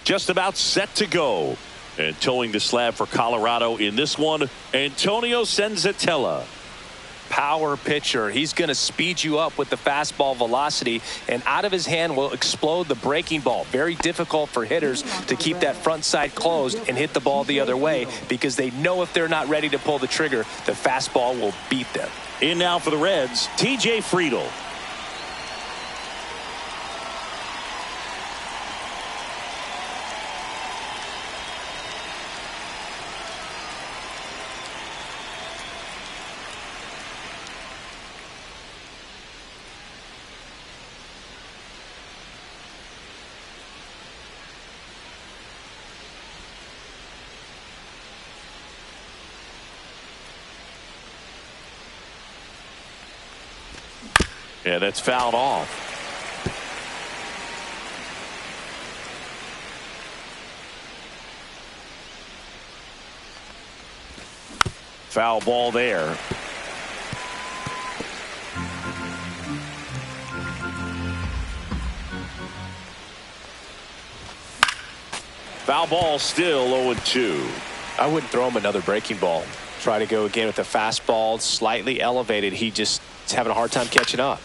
just about set to go. And towing the slab for Colorado in this one, Antonio Senzatella. Power pitcher. He's going to speed you up with the fastball velocity, and out of his hand will explode the breaking ball. Very difficult for hitters to keep that front side closed and hit the ball the other way, because they know if they're not ready to pull the trigger, the fastball will beat them. In now for the Reds, TJ Friedl. Yeah, that's fouled off. Foul ball there. Foul ball still 0-2. I wouldn't throw him another breaking ball. Try to go again with the fastball slightly elevated. He's having a hard time catching up.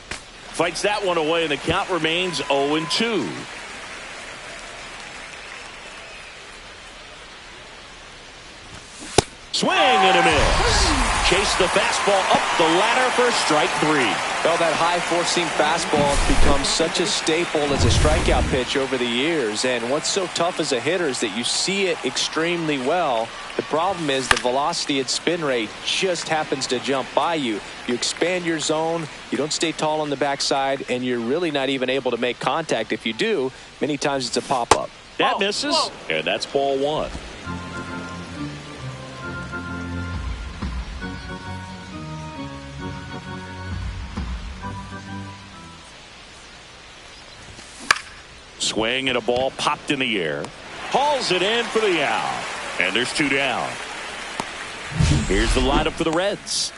Fights that one away, and the count remains 0-2. Swing and a miss. Chase the fastball up the ladder for strike 3. Well, that high four-seam fastball has become such a staple as a strikeout pitch over the years. And what's so tough as a hitter is that you see it extremely well. The problem is the velocity and spin rate just happens to jump by you. You expand your zone, you don't stay tall on the backside, and you're really not even able to make contact. If you do, many times it's a pop-up. That misses, and that's ball 1. Swing and a ball popped in the air. Hauls it in for the out. And there's 2 down. Here's the lineup for the Reds.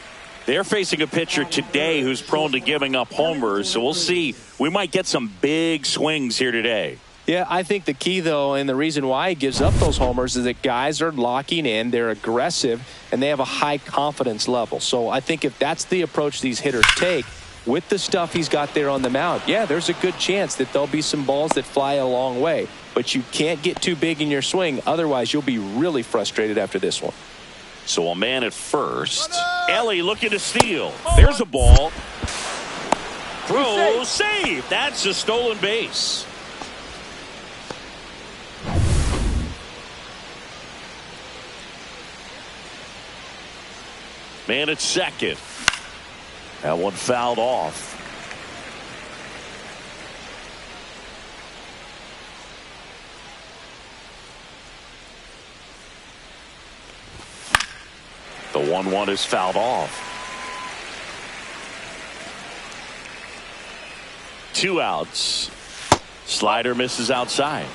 They're facing a pitcher today who's prone to giving up homers. So we'll see. We might get some big swings here today. Yeah, I think the key, though, and the reason why he gives up those homers is that guys are locking in, they're aggressive, and they have a high confidence level. So I think if that's the approach these hitters take, with the stuff he's got there on the mound, yeah, there's a good chance that there'll be some balls that fly a long way. But you can't get too big in your swing. Otherwise, you'll be really frustrated after this one. So a man at first. Ellie looking to steal. There's a ball. Throw, save. That's a stolen base. Man at second. That one fouled off. The 1-1 is fouled off. 2 outs. Slider misses outside.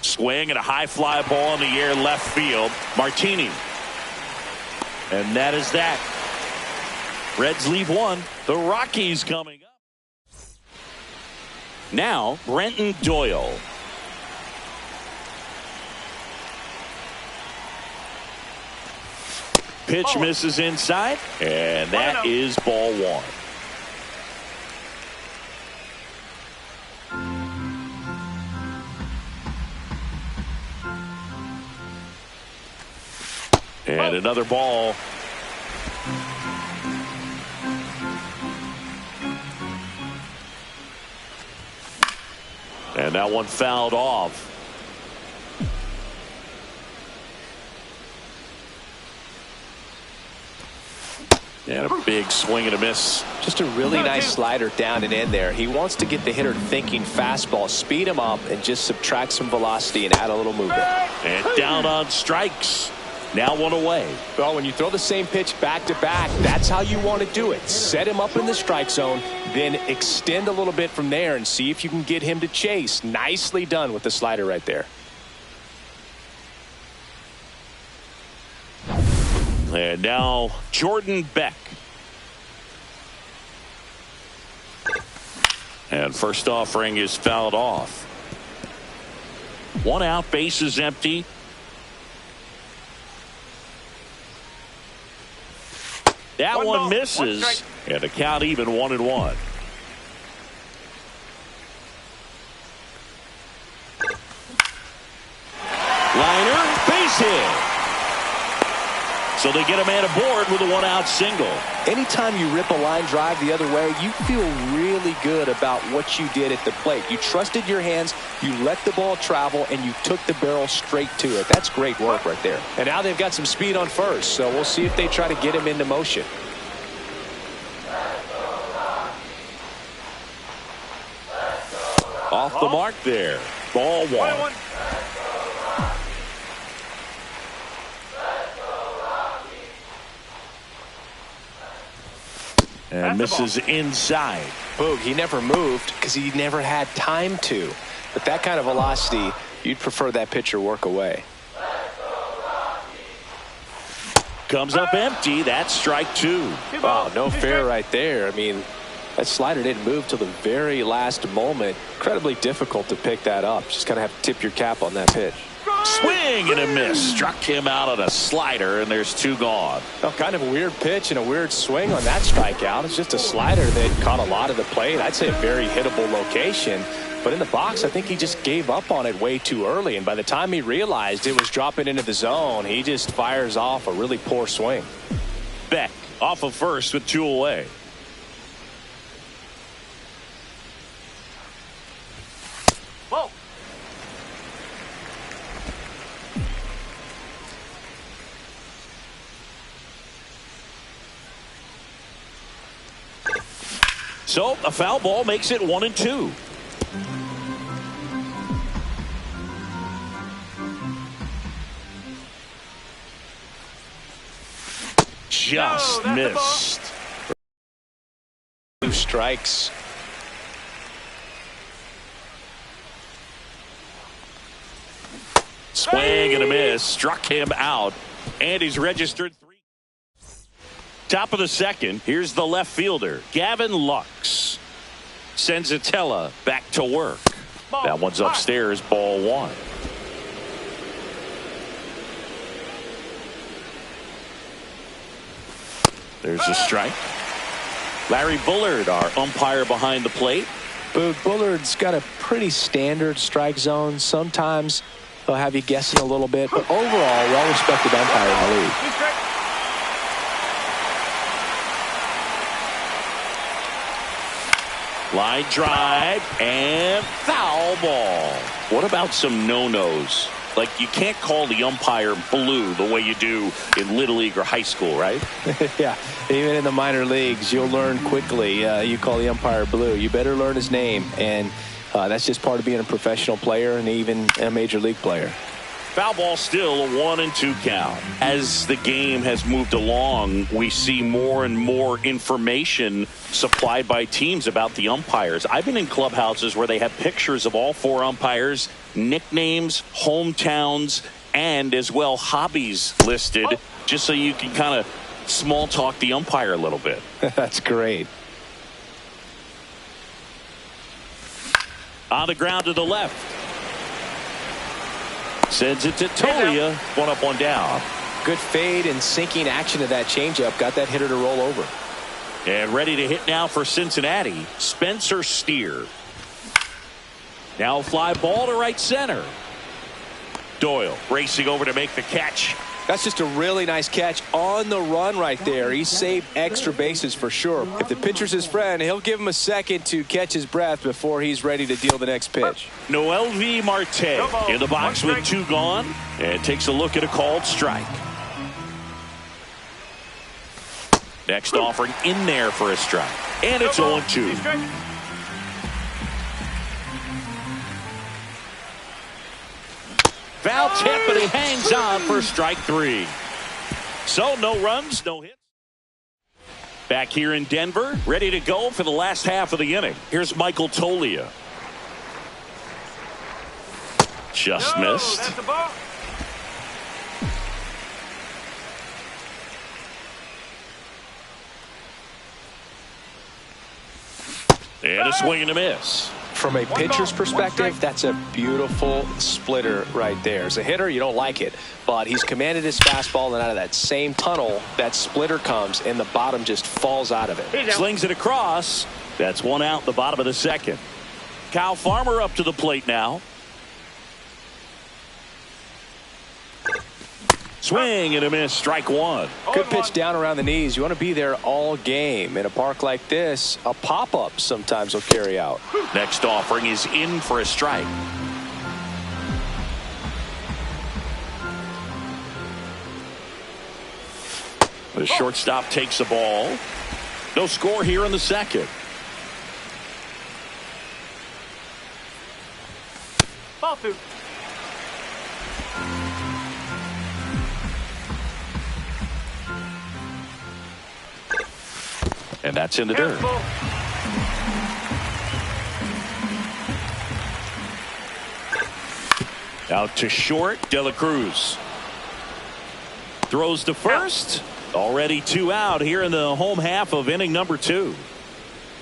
Swing and a high fly ball in the air left field. Martini. And that is that. Reds leave 1. The Rockies coming up. Now Brenton Doyle. Pitch misses inside, and that is ball 1. And another ball. And that one fouled off. And a big swing and a miss. Just a really nice slider down and in there. He wants to get the hitter thinking fastball, speed him up, and just subtract some velocity and add a little movement. And down on strikes. Now 1 away. Well, when you throw the same pitch back to back, that's how you want to do it. Set him up in the strike zone, then extend a little bit from there and see if you can get him to chase. Nicely done with the slider right there. And now Jordan Beck. And first offering is fouled off. 1 out, base is empty. That one misses, and the count even 1-1. Liner, base hit. So they get a man aboard with a 1-out single. Anytime you rip a line drive the other way, you feel really good about what you did at the plate. You trusted your hands, you let the ball travel, and you took the barrel straight to it. That's great work right there. And now they've got some speed on first, so we'll see if they try to get him into motion. Off the mark there. Ball 1. And misses inside. Boog, he never moved because he never had time to. With that kind of velocity, you'd prefer that pitcher work away. Comes up empty. That's strike 2. Oh, no fair right there. I mean, that slider didn't move till the very last moment. Incredibly difficult to pick that up. Just kind of have to tip your cap on that pitch. Swing and a miss. Struck him out on a slider, and there's 2 gone. Well, kind of a weird pitch and a weird swing on that strikeout. It's just a slider that caught a lot of the plate. I'd say a very hittable location. But in the box, I think he just gave up on it way too early. And by the time he realized it was dropping into the zone, he just fires off a really poor swing. Beck off of first with 2 away. Whoa. So a foul ball makes it 1-2. Just missed. 2 strikes. Swing and a miss. Struck him out. And he's registered 3. Top of the second. Here's the left fielder, Gavin Lux. Senzatella back to work. That one's upstairs. Ball 1. There's a strike. Larry Bullard, our umpire behind the plate. But Bullard's got a pretty standard strike zone. Sometimes he'll have you guessing a little bit, but overall, well-respected umpire in the league. Line drive and foul ball. What about some no-nos? Like, you can't call the umpire blue the way you do in Little League or high school, right? Yeah, even in the minor leagues, you'll learn quickly. You call the umpire blue. You better learn his name, and that's just part of being a professional player and even a major league player. Foul ball still a 1-2 count. As the game has moved along, we see more and more information supplied by teams about the umpires. I've been in clubhouses where they have pictures of all 4 umpires, nicknames, hometowns, and as well hobbies listed, just so you can kind of small talk the umpire a little bit. That's great. On the ground to the left. Sends it to Tolia. 1 up, 1 down. Good fade and sinking action of that changeup. Got that hitter to roll over. And ready to hit now for Cincinnati, Spencer Steer. Now fly ball to right center. Doyle racing over to make the catch. That's just a really nice catch on the run right there. He saved extra bases for sure. If the pitcher's his friend, he'll give him a second to catch his breath before he's ready to deal the next pitch. Noel V. Marte in the box with 2 gone and takes a look at a called strike. Next offering in there for a strike. And it's 0-2. Foul tip, but he hangs on for strike 3. So no runs, no hits. Back here in Denver, ready to go for the last half of the inning. Here's Michael Tolia. Just missed. That's the ball. And a swing and a miss. From a pitcher's perspective, that's a beautiful splitter right there. As a hitter, you don't like it, but he's commanded his fastball, and out of that same tunnel, that splitter comes, and the bottom just falls out of it. Slings it across. That's one out in the bottom of the second. Kyle Farmer up to the plate now. Swing and a miss, strike one. Good pitch down around the knees. You want to be there all game. In a park like this, a pop-up sometimes will carry out. Next offering is in for a strike. The shortstop takes the ball. No score here in the second. Ball two. And that's in the dirt. Out to short, De La Cruz. Throws to first. Already two out here in the home half of inning number 2.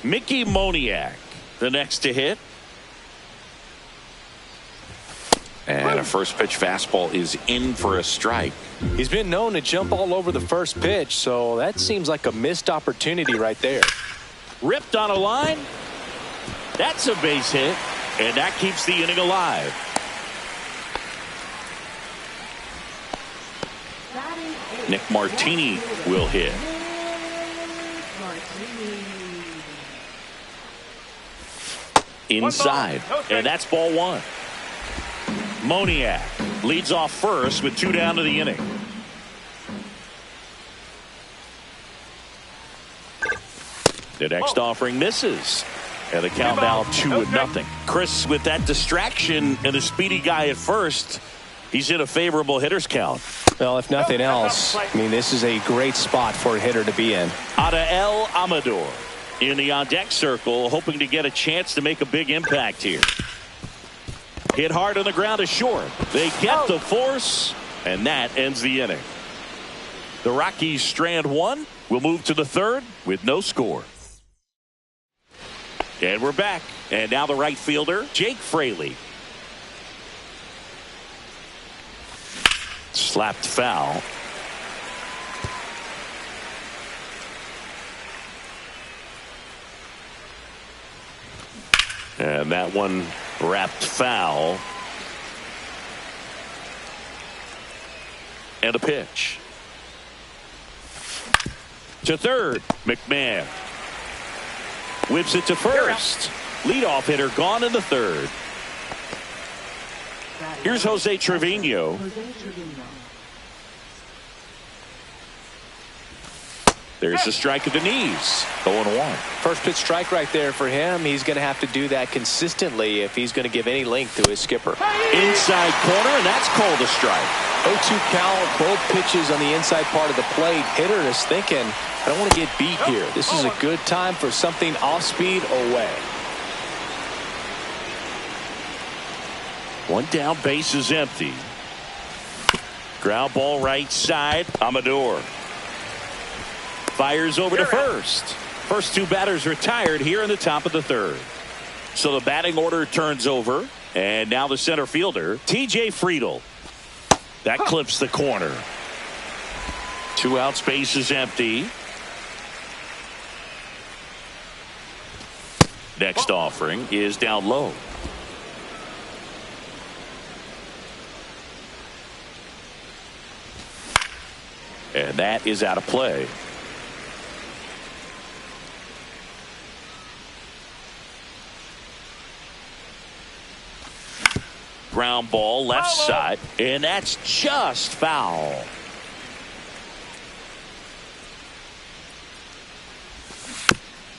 Mickey Moniak, the next to hit. And a first pitch fastball is in for a strike. He's been known to jump all over the first pitch, so that seems like a missed opportunity right there. Ripped on a line. That's a base hit, and that keeps the inning alive. Nick Martini will hit. Inside, and that's ball one. Moniak leads off first with 2 down to the inning. The next offering misses. And the count now 2-0. Chris, with that distraction and a speedy guy at first, he's in a favorable hitter's count. Well, if nothing else, I mean, this is a great spot for a hitter to be in. Adael Amador in the on-deck circle, hoping to get a chance to make a big impact here. Hit hard on the ground to short. They get the force, and that ends the inning. The Rockies strand one. We'll move to the third with no score. And we're back. And now the right fielder, Jake Fraley. Slapped foul. And that one wrapped foul. And a pitch. To third, McMahon. Whips it to first. Leadoff hitter gone in the third. Here's Jose Trevino. There's the strike of the knees. 0-1. First pitch strike right there for him. He's going to have to do that consistently if he's going to give any length to his skipper. Inside corner, and that's called a strike. 0-2 count, both pitches on the inside part of the plate. Hitter is thinking, I don't want to get beat here. This is a good time for something off speed away. One down, base is empty. Ground ball right side. Amador fires over to first. First two batters retired here in the top of the third. So the batting order turns over. And now the center fielder, TJ Friedl. That clips the corner. 2 out, space is empty. Next offering is down low. And that is out of play. Ground ball left side, and that's just foul.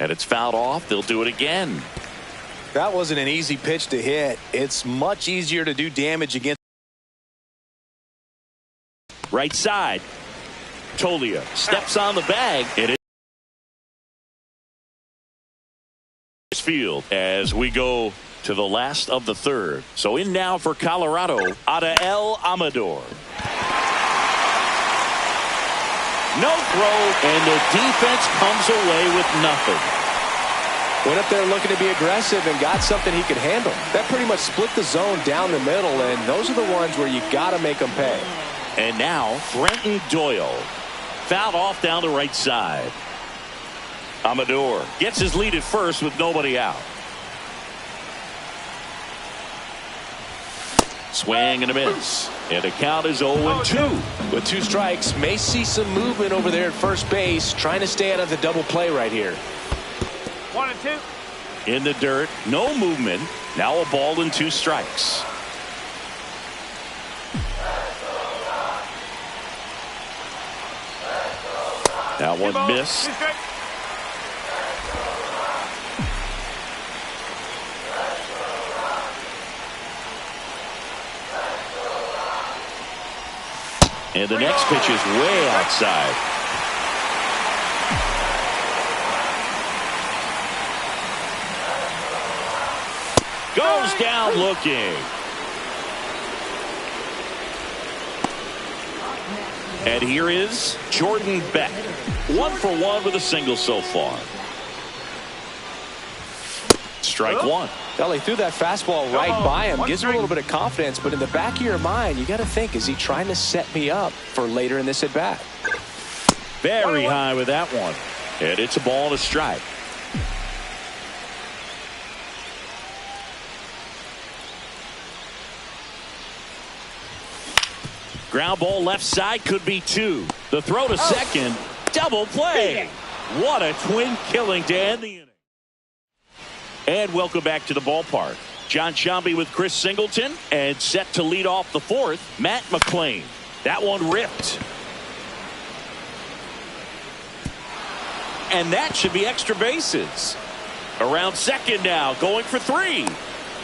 And it's fouled off. They'll do it again. That wasn't an easy pitch to hit. It's much easier to do damage against. Right side. Tolia steps on the bag, and it's field as we go to the last of the third. So in now for Colorado, Adael Amador. No throw, and the defense comes away with nothing. Went up there looking to be aggressive and got something he could handle. That pretty much split the zone down the middle, and those are the ones where you got to make them pay. And now Brenton Doyle fouled off down the right side. Amador gets his lead at first with nobody out. Swing and a miss. And the count is 0-2. With 2 strikes, may see some movement over there at first base, trying to stay out of the double play right here. 1 and 2. In the dirt, no movement. Now a ball and 2 strikes. That one missed. And the next pitch is way outside. Goes down looking. And here is Jordan Beck. 1 for 1 with a single so far. Strike 1. Well, he threw that fastball right by him. Gives him a little bit of confidence, but in the back of your mind, you got to think, is he trying to set me up for later in this at-bat? Very high with that one. And it's a ball and a strike. Ground ball left side, could be 2. The throw to second. Double play. What a twin killing to end the inning. And welcome back to the ballpark. John Sciambi with Chris Singleton, and set to lead off the 4th, Matt McClain. That one ripped. And that should be extra bases. Around second now, going for 3.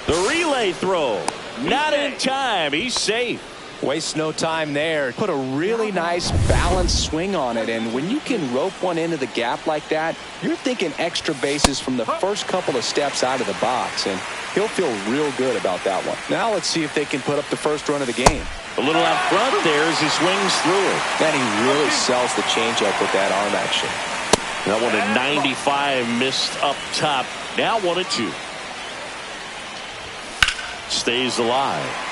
The relay throw. Not in time. He's safe. Waste no time there. Put a really nice balanced swing on it, and when you can rope one into the gap like that, you're thinking extra bases from the first couple of steps out of the box, and he'll feel real good about that one. Now let's see if they can put up the first run of the game. A little out front there as he swings through it. And he really sells the changeup with that arm action. That one at 95, missed up top. Now 1-2. Stays alive.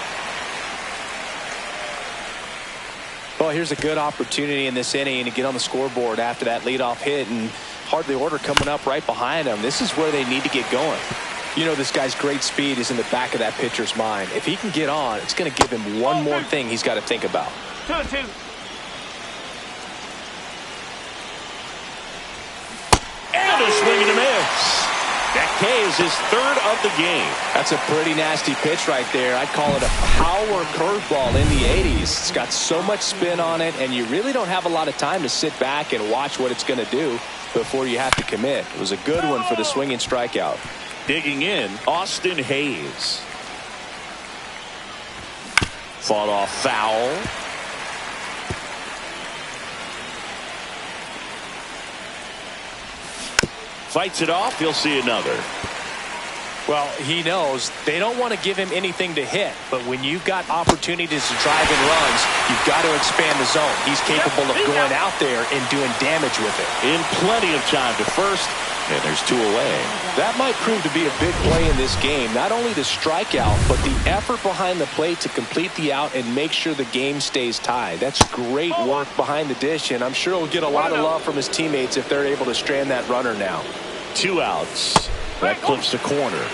Well, here's a good opportunity in this inning to get on the scoreboard after that leadoff hit, and hardly order coming up right behind him. This is where they need to get going. You know, this guy's great speed is in the back of that pitcher's mind. If he can get on, it's going to give him one more thing he's got to think about. 2-2. And a swing and a miss. That K is his 3rd of the game. That's a pretty nasty pitch right there. I'd call it a power curveball in the 80s. It's got so much spin on it, and you really don't have a lot of time to sit back and watch what it's going to do before you have to commit. It was a good one for the swinging strikeout. Digging in, Austin Hayes. Fought off foul. Fights it off. He'll see another. Well, he knows they don't want to give him anything to hit, but when you've got opportunities to drive in runs, you've got to expand the zone. He's capable of going out there and doing damage with it. In plenty of time to first, and there's 2 away. That might prove to be a big play in this game. Not only the strikeout, but the effort behind the plate to complete the out and make sure the game stays tied. That's great work behind the dish, and I'm sure he'll get a lot of love from his teammates if they're able to strand that runner now. 2 outs. That clips the corner.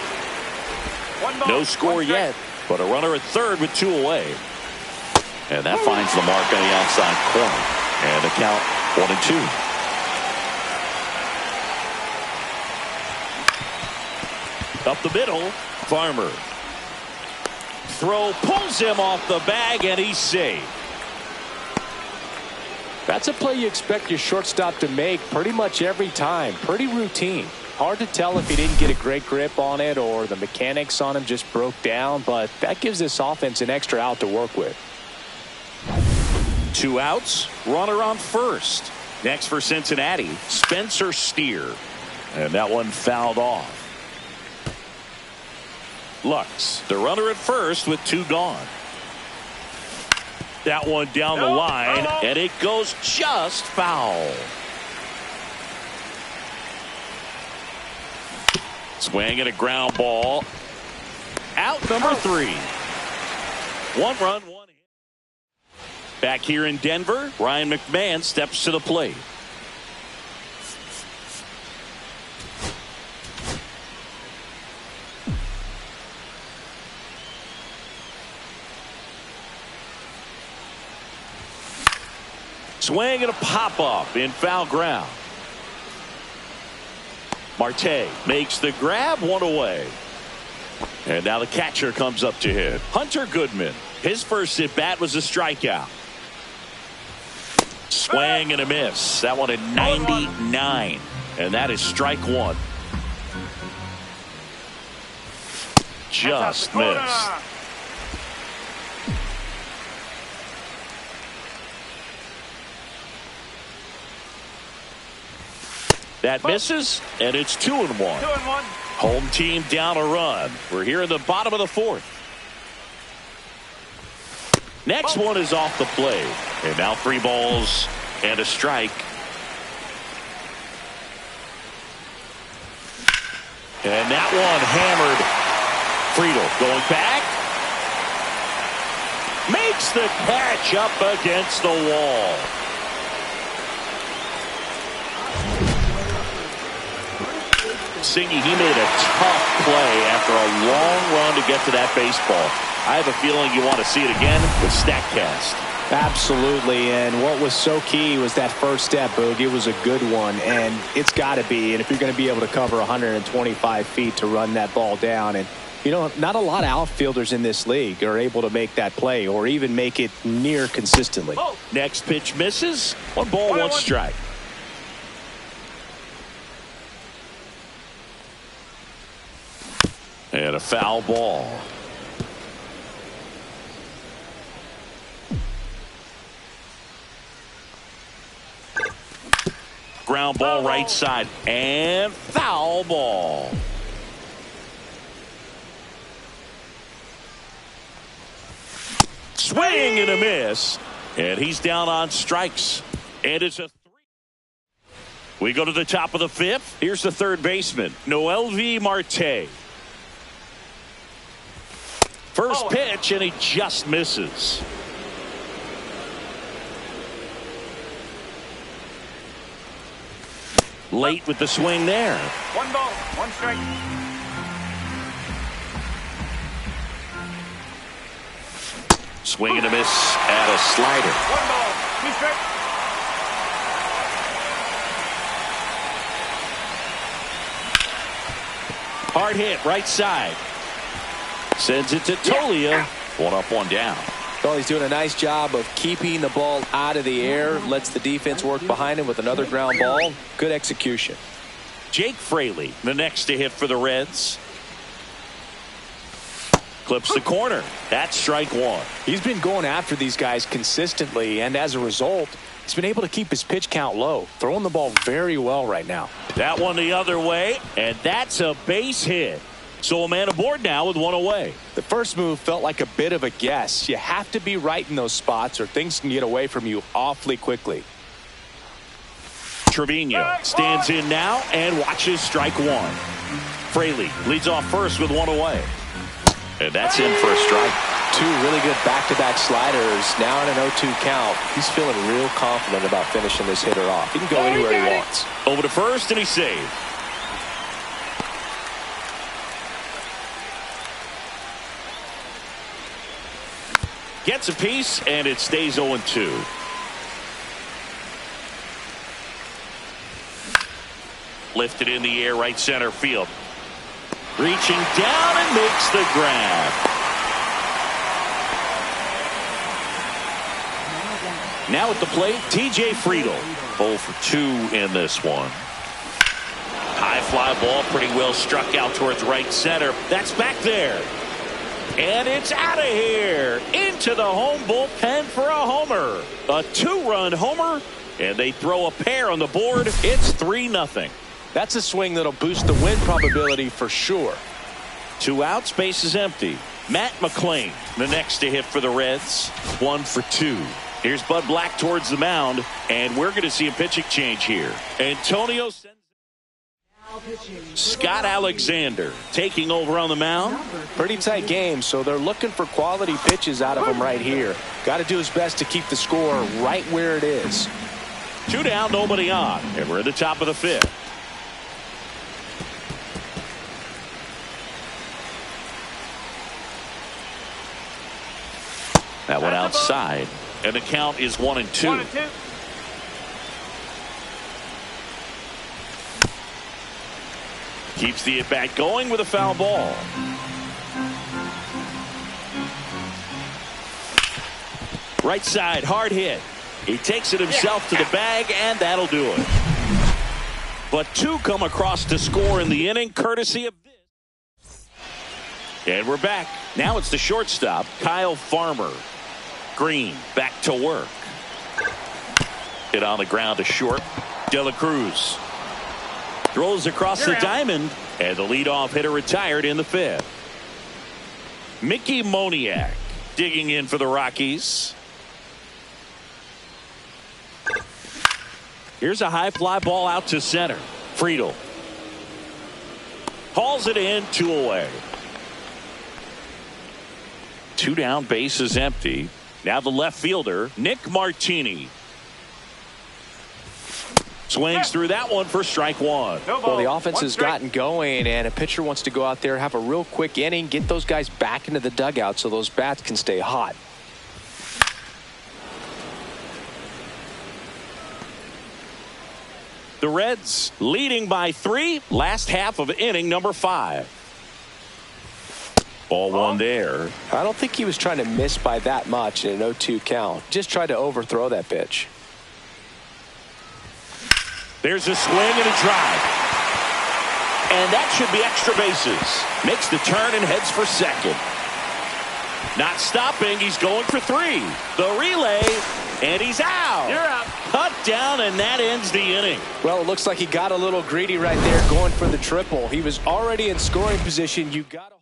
No score yet, but a runner at 3rd with 2 away. And that finds the mark on the outside corner. And the count 1-2. Up the middle, Farmer. Throw pulls him off the bag, and he's safe. That's a play you expect your shortstop to make pretty much every time. Pretty routine. Hard to tell if he didn't get a great grip on it or the mechanics on him just broke down, but that gives this offense an extra out to work with. 2 outs, runner on first. Next for Cincinnati, Spencer Steer. And that one fouled off. Lux, the runner at first with 2 gone. That one down the line, and it goes just foul. Swing and a ground ball. Out number 3. 1 run, 1 hit. Back here in Denver, Ryan McMahon steps to the plate. Swing and a pop-up in foul ground. Marte makes the grab, 1 away. And now the catcher comes up to hit. Hunter Goodman. His first at-bat was a strikeout. Swing and a miss. That one at 99. And that is strike 1. Just missed. That misses, and it's 2-1. 2-1. Home team down a run. We're here in the bottom of the 4th. Next one is off the plate. And now 3 balls and a strike. And that one hammered. Friedel going back. Makes the catch up against the wall. Singy, he made a tough play after a long run to get to that baseball. I have a feeling you want to see it again with StatCast. Absolutely, and what was so key was that first step, Boog. It was a good one, and it's got to be. And if you're going to be able to cover 125 feet to run that ball down, and you know, not a lot of outfielders in this league are able to make that play or even make it near consistently. Next pitch misses. 1 ball, 1 strike. And a foul ball. Ground ball right side. And foul ball. Swing and a miss. And he's down on strikes. And it's a 3. We go to the top of the 5th. Here's the third baseman, Noelvi Marte. First pitch, and he just misses. Late with the swing there. 1 ball, 1 strike. Swing and a miss at a slider. 1 ball, 2 strike. Hard hit, right side. Sends it to Tolia. 1 up, 1 down. Well, he's doing a nice job of keeping the ball out of the air. Lets the defense work behind him with another ground ball. Good execution. Jake Fraley, the next to hit for the Reds. Clips the corner. That's strike 1. He's been going after these guys consistently, and as a result, he's been able to keep his pitch count low. Throwing the ball very well right now. That one the other way, and that's a base hit. So a man aboard now with 1 away. The first move felt like a bit of a guess. You have to be right in those spots or things can get away from you awfully quickly. Trevino stands in now and watches strike 1. Fraley leads off first with 1 away. And that's in for a strike. 2 really good back-to-back sliders. Now in an 0-2 count. He's feeling real confident about finishing this hitter off. He can go anywhere he wants. Over to first, and he's saved. Gets a piece, and it stays 0-2. Lifted in the air, right center field. Reaching down and makes the grab. Now at the plate, TJ Friedel. 0 for 2 in this one. High fly ball, pretty well struck out towards right center. That's back there. And it's out of here. Into the home bullpen for a homer. A 2-run homer. And they throw a pair on the board. It's 3-0. That's a swing that'll boost the win probability for sure. 2 outs, base is empty. Matt McClain, the next to hit for the Reds. 1 for 2. Here's Bud Black towards the mound. And we're going to see a pitching change here. Antonio sends. Scott Alexander taking over on the mound. Pretty tight game, so they're looking for quality pitches out of him right here. Got to do his best to keep the score right where it is. 2 down, nobody on, and we're at the top of the 5th. That one outside, and the count is 1-2. 1-2. Keeps the at-bat going with a foul ball. Right side, hard hit. He takes it himself to the bag, and that'll do it. But 2 come across to score in the inning, courtesy of this. And we're back. Now it's the shortstop, Kyle Farmer. Green back to work. Hit on the ground to short. De La Cruz throws across the diamond, and the leadoff hitter retired in the 5th. Mickey Moniak digging in for the Rockies. Here's a high fly ball out to center. Friedel hauls it in, 2 away. 2 down, base is empty. Now the left fielder, Nick Martini. Swings through that one for strike 1. Well, the offense has gotten going, and a pitcher wants to go out there, have a real quick inning, get those guys back into the dugout so those bats can stay hot. The Reds leading by 3, last half of inning number 5. Ball 1 there. I don't think he was trying to miss by that much in an 0-2 count. Just tried to overthrow that pitch. There's a swing and a drive. And that should be extra bases. Makes the turn and heads for second. Not stopping. He's going for 3. The relay, and he's out. You're out. Cut down, and that ends the inning. Well, it looks like he got a little greedy right there going for the triple. He was already in scoring position. You got to.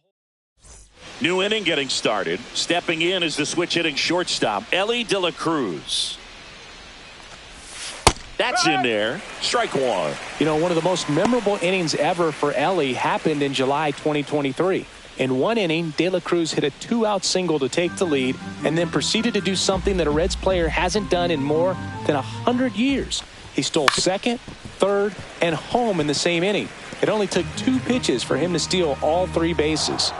New inning getting started. Stepping in is the switch hitting shortstop, Ellie De La Cruz. That's in there. Strike 1. You know, one of the most memorable innings ever for Ellie happened in July 2023. In one inning, De La Cruz hit a 2-out single to take the lead and then proceeded to do something that a Reds player hasn't done in more than 100 years. He stole second, third, and home in the same inning. It only took 2 pitches for him to steal all 3 bases.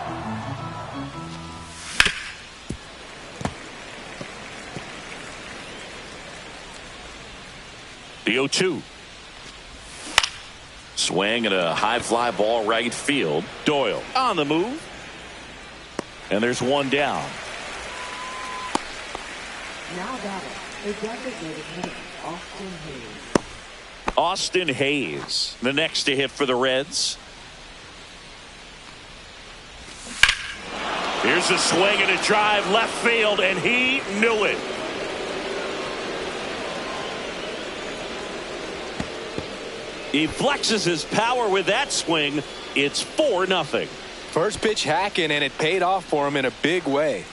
The 0-2. Swing and a high fly ball right field. Doyle on the move. And there's 1 down. Now batting, the designated hitter, Austin Hayes. Austin Hayes, the next to hit for the Reds. Here's a swing and a drive left field, and he knew it. He flexes his power with that swing. It's 4-0. First pitch hacking, and it paid off for him in a big way.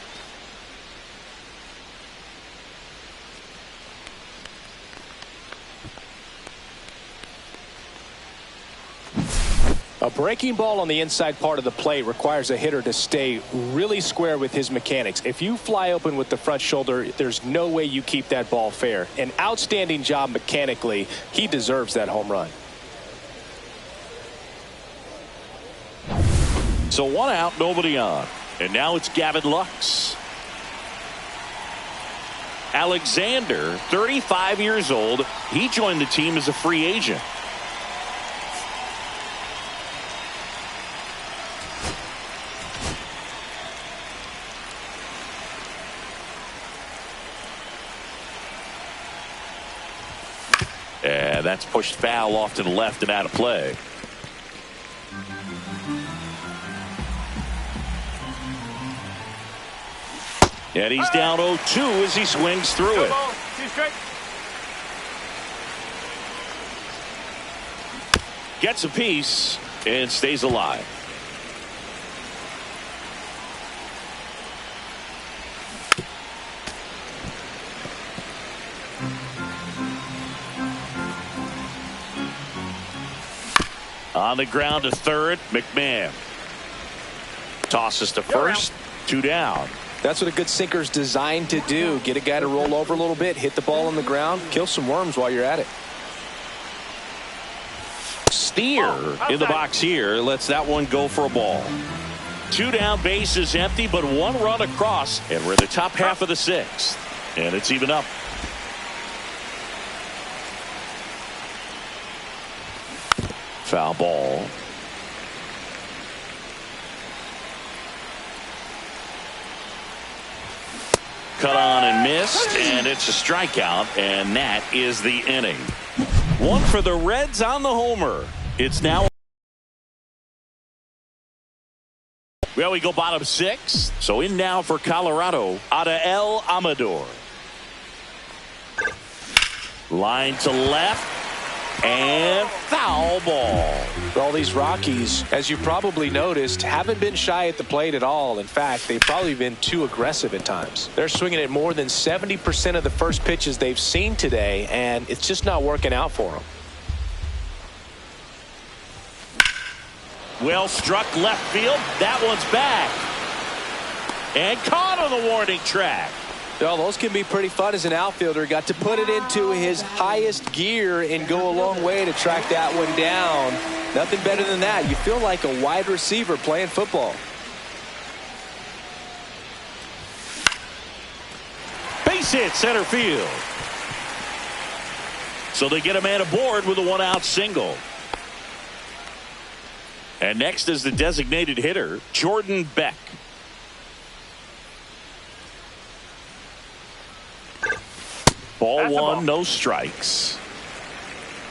A breaking ball on the inside part of the plate requires a hitter to stay really square with his mechanics. If you fly open with the front shoulder, there's no way you keep that ball fair. An outstanding job mechanically. He deserves that home run. So 1 out, nobody on. And now it's Gavin Lux. Alexander, 35 years old. He joined the team as a free agent. And that's pushed foul off to the left and out of play. And he's down 0-2 as he swings through it. 2 straight. Gets a piece and stays alive. On the ground to third, McMahon. Tosses to first, 2 down. That's what a good sinker's designed to do. Get a guy to roll over a little bit, hit the ball on the ground, kill some worms while you're at it. Steer in the box here lets that one go for a ball. 2 down, base is empty, but 1 run across, and we're in the top half of the 6th, and it's even up. Foul ball. Cut on and missed, and it's a strikeout, and that is the inning. 1 for the Reds on the homer. It's now. Well, we go bottom 6. So in now for Colorado, Adael Amador. Line to left. And foul ball. All these Rockies, as you probably noticed, haven't been shy at the plate at all. In fact, they've probably been too aggressive at times. They're swinging at more than 70% of the first pitches they've seen today, and it's just not working out for them. Well struck left field. That one's back. And caught on the warning track. Well, those can be pretty fun as an outfielder. Got to put it into his highest gear and go a long way to track that one down. Nothing better than that. You feel like a wide receiver playing football. Base hit center field. So they get a man aboard with a 1-out single. And next is the designated hitter, Jordan Beck. Ball 1, no strikes.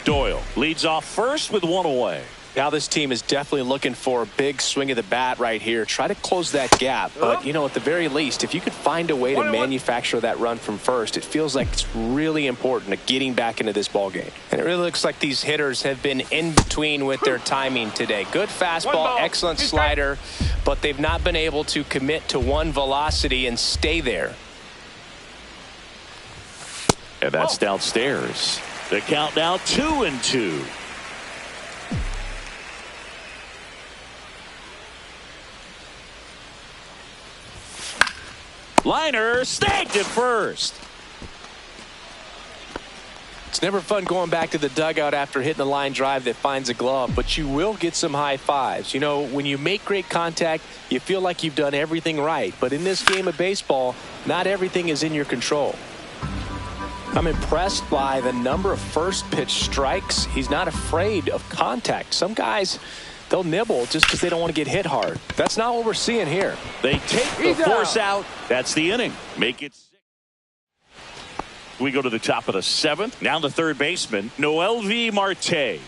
Doyle leads off first with 1 away. Now this team is definitely looking for a big swing of the bat right here. Try to close that gap. But, you know, at the very least, if you could find a way to manufacture that run from first, it feels like it's really important to getting back into this ball game. And it really looks like these hitters have been in between with their timing today. Good fastball, excellent slider, but they've not been able to commit to one velocity and stay there. And that's downstairs. The count now 2-2. Liner snagged it first. It's never fun going back to the dugout after hitting a line drive that finds a glove, but you will get some high fives. You know, when you make great contact, you feel like you've done everything right. But in this game of baseball, not everything is in your control. I'm impressed by the number of first pitch strikes. He's not afraid of contact. Some guys, they'll nibble just because they don't want to get hit hard. That's not what we're seeing here. They take the force out. That's the inning. Make it 6. We go to the top of the 7th. Now the third baseman, Noelvi Marte.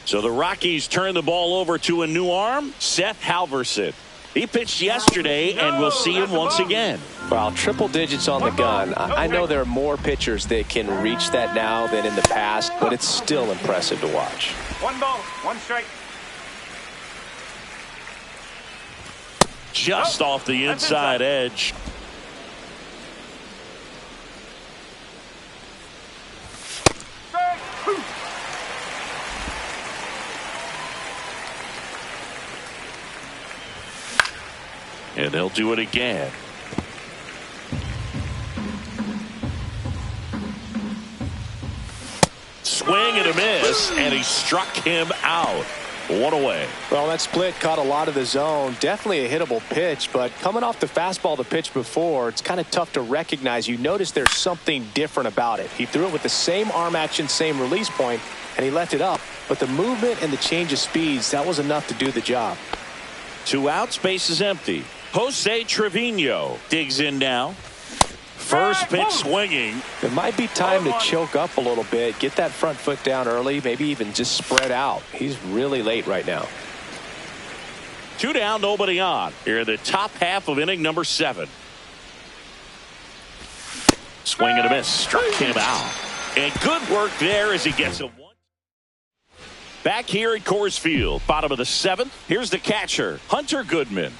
So the Rockies turn the ball over to a new arm, Seth Halverson. He pitched yesterday, and we'll see him once again. Well, triple digits on the gun. I know there are more pitchers that can reach that now than in the past, but it's still impressive to watch. 1 ball, 1 strike. Just off the inside edge. And they'll do it again. Swing and a miss, and he struck him out. 1 away. Well, that split caught a lot of the zone. Definitely a hittable pitch, but coming off the fastball the pitch before, it's kind of tough to recognize. You notice there's something different about it. He threw it with the same arm action, same release point, and he left it up. But the movement and the change of speeds, that was enough to do the job. 2 outs, base is empty. Jose Trevino digs in now. First pitch swinging. It might be time to choke up a little bit, get that front foot down early, maybe even just spread out. He's really late right now. 2 down, nobody on. Here in the top half of inning number 7. Swing and a miss, struck him out. And good work there as he gets a 1. Back here at Coors Field, bottom of the 7th. Here's the catcher, Hunter Goodman.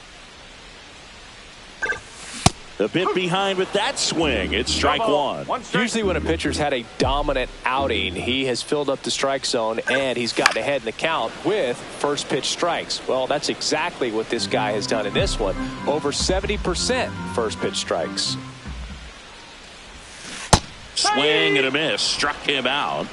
A bit behind with that swing. It's strike one. Usually when a pitcher's had a dominant outing, he has filled up the strike zone and he's gotten ahead in the count with first pitch strikes. Well, that's exactly what this guy has done in this one. Over 70% first pitch strikes. Swing and a miss. Struck him out.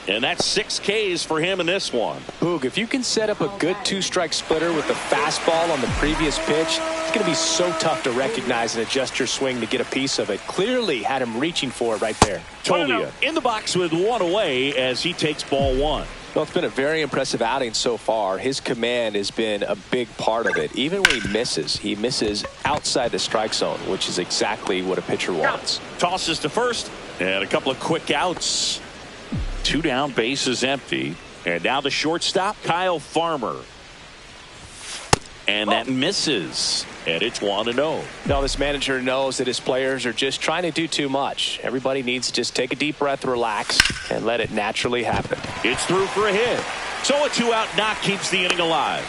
And that's 6 Ks for him in this one. Boog, if you can set up a good 2-strike splitter with the fastball on the previous pitch, it's going to be so tough to recognize and adjust your swing to get a piece of it. Clearly had him reaching for it right there. Tolia in the box with 1 away as he takes ball 1. Well, it's been a very impressive outing so far. His command has been a big part of it. Even when he misses outside the strike zone, which is exactly what a pitcher wants. Tosses to first and a couple of quick outs. 2 down, bases empty. And now the shortstop, Kyle Farmer. And that misses. And it's 1-0. Now this manager knows that his players are just trying to do too much. Everybody needs to just take a deep breath, relax, and let it naturally happen. It's through for a hit. So a 2-out knock keeps the inning alive.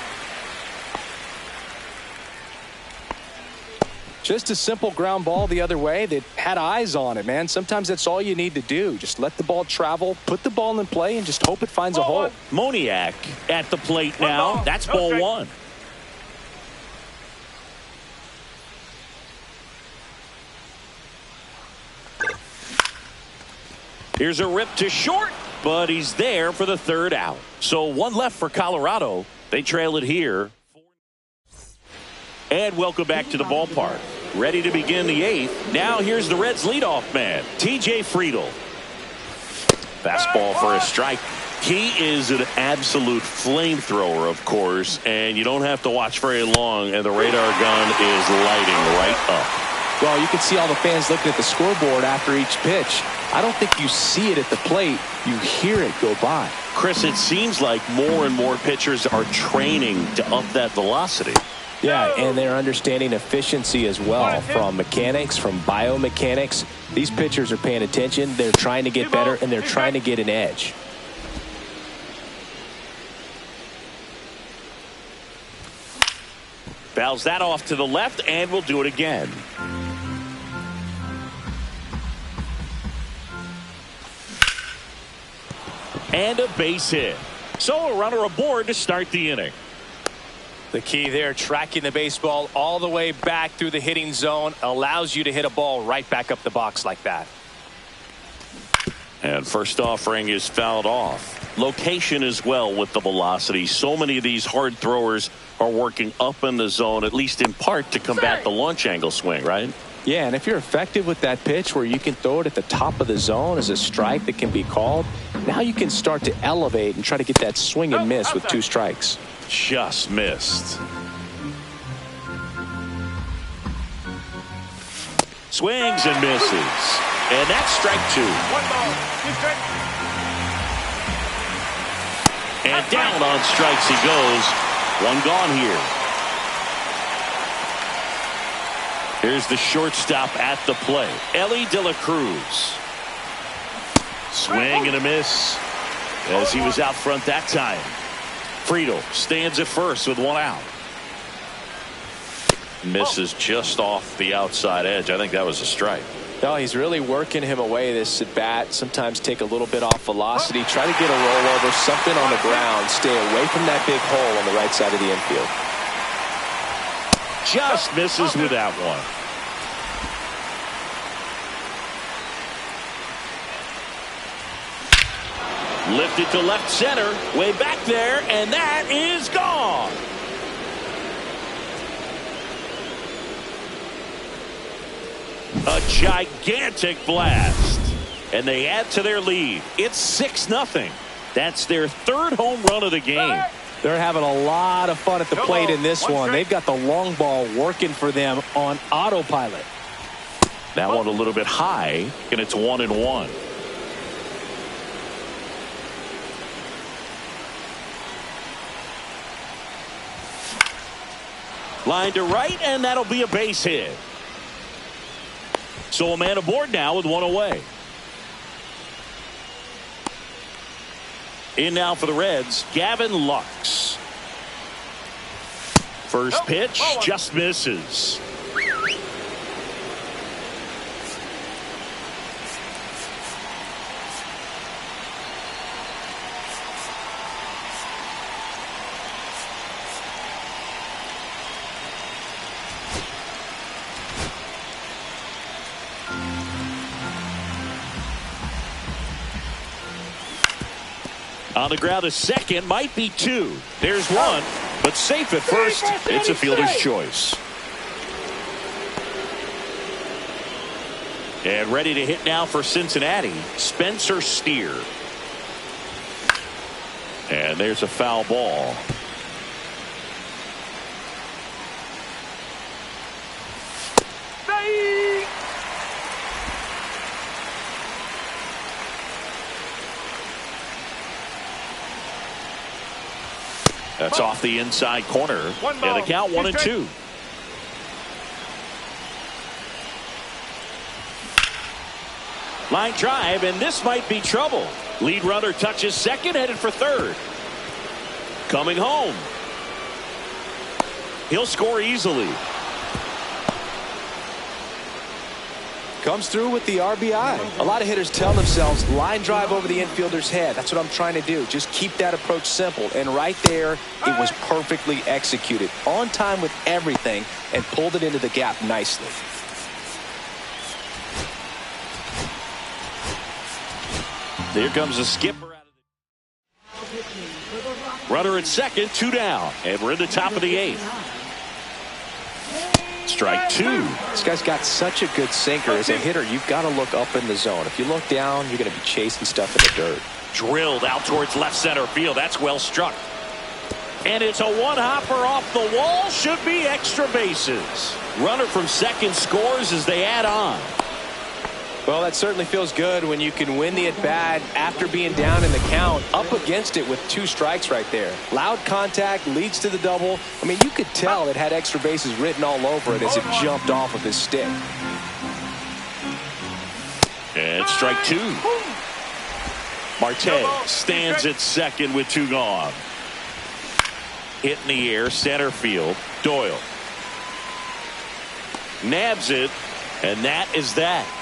Just a simple ground ball the other way that had eyes on it, man. Sometimes that's all you need to do. Just let the ball travel, put the ball in play, and just hope it finds a hole. Moniak at the plate now. That's ball 1. Here's a rip to short, but he's there for the 3rd out. So 1 left for Colorado. They trail it here. And welcome back to the ballpark. Ready to begin the 8th. Now here's the Reds leadoff man, TJ Friedl. Fastball for a strike. He is an absolute flamethrower, of course, and you don't have to watch very long, and the radar gun is lighting right up. Well, you can see all the fans looking at the scoreboard after each pitch. I don't think you see it at the plate. You hear it go by. Chris, it seems like more and more pitchers are training to up that velocity. Yeah, and they're understanding efficiency as well, from mechanics, from biomechanics. These pitchers are paying attention. They're trying to get better, and they're trying to get an edge. Fouls that off to the left, and we'll do it again. And a base hit. So a runner aboard to start the inning. The key there, tracking the baseball all the way back through the hitting zone, allows you to hit a ball right back up the box like that. And first offering is fouled off. Location as well with the velocity. So many of these hard throwers are working up in the zone, at least in part to combat the launch angle swing, right? Yeah, and if you're effective with that pitch where you can throw it at the top of the zone as a strike that can be called, now you can start to elevate and try to get that swing and miss with 2 strikes. Just missed. Swings and misses. And that's strike 2. 1 ball, 2 strikes. And down on strikes he goes. 1 gone here. Here's the shortstop at the plate, Ellie De La Cruz. Swing and a miss as he was out front that time. Friedl stands at first with 1 out. Misses just off the outside edge. I think that was a strike. No, he's really working him away this at bat. Sometimes take a little bit off velocity. Try to get a rollover, something on the ground. Stay away from that big hole on the right side of the infield. Just misses with that one. Lifted to left center, way back there, and that is gone. A gigantic blast, and they add to their lead. It's 6-0. That's their 3rd home run of the game. They're having a lot of fun at the plate in this one. They've got the long ball working for them on autopilot. That one a little bit high, and it's 1-1. Line to right, and that'll be a base hit. So a man aboard now with 1 away. In now for the Reds, Gavin Lux. First pitch just misses. On the ground, a second, might be two. There's one, but safe at first. It's a fielder's choice. And ready to hit now for Cincinnati, Spencer Steer. And there's a foul ball. That's off the inside corner. And the count 1-2. Line drive, and this might be trouble. Lead runner touches second, headed for third. Coming home. He'll score easily. Comes through with the RBI. A lot of hitters tell themselves line drive over the infielder's head. That's what I'm trying to do. Just keep that approach simple. And right there, it was perfectly executed. On time with everything and pulled it into the gap nicely. Here comes the skipper. Runner at second, 2 down. And we're in the top of the 8th. Strike 2. This guy's got such a good sinker. As a hitter, you've got to look up in the zone. If you look down, you're going to be chasing stuff in the dirt. Drilled out towards left center field. That's well struck. And it's a one-hopper off the wall. Should be extra bases. Runner from second scores as they add on. Well, that certainly feels good when you can win the at-bat after being down in the count, up against it with 2 strikes right there. Loud contact leads to the double. I mean, you could tell it had extra bases written all over it as it jumped off of his stick. And strike 2. Marte stands at second with 2 gone. Hit in the air, center field. Doyle nabs it, and that is that.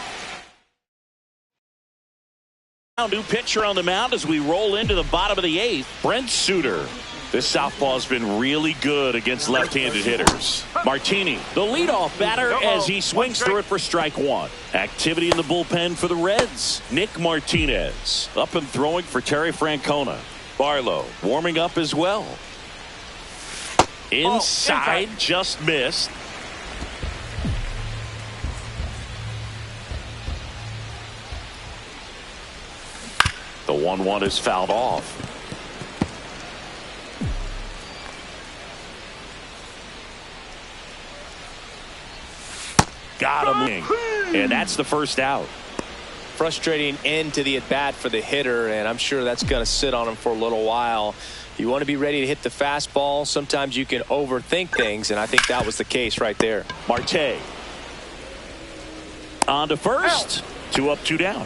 New pitcher on the mound as we roll into the bottom of the 8th. Brent Suter. This southpaw's been really good against left-handed hitters. Martini, the leadoff batter, as he swings through it for strike 1. Activity in the bullpen for the Reds. Nick Martinez up and throwing for Terry Francona. Barlow warming up as well. Inside, just missed. The 1-1 is fouled off. Got him. And that's the first out. Frustrating end to the at-bat for the hitter, and I'm sure that's going to sit on him for a little while. You want to be ready to hit the fastball. Sometimes you can overthink things, and I think that was the case right there. Marte on to first. 2 up, 2 down.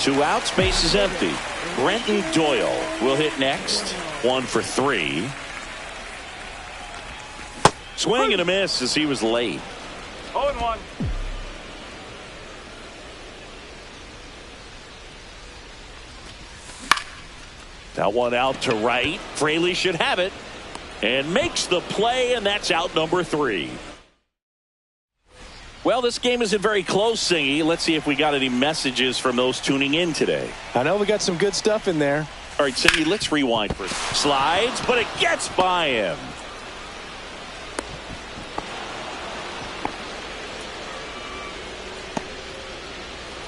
2 outs, base is empty. Brenton Doyle will hit next. 1 for 3. Swing and a miss as he was late. 0-1. That one out to right. Fraley should have it and makes the play, and that's out number 3. Well, this game isn't very close, Singy. Let's see if we got any messages from those tuning in today. I know we got some good stuff in there. All right, Singy, let's rewind for slides, but it gets by him.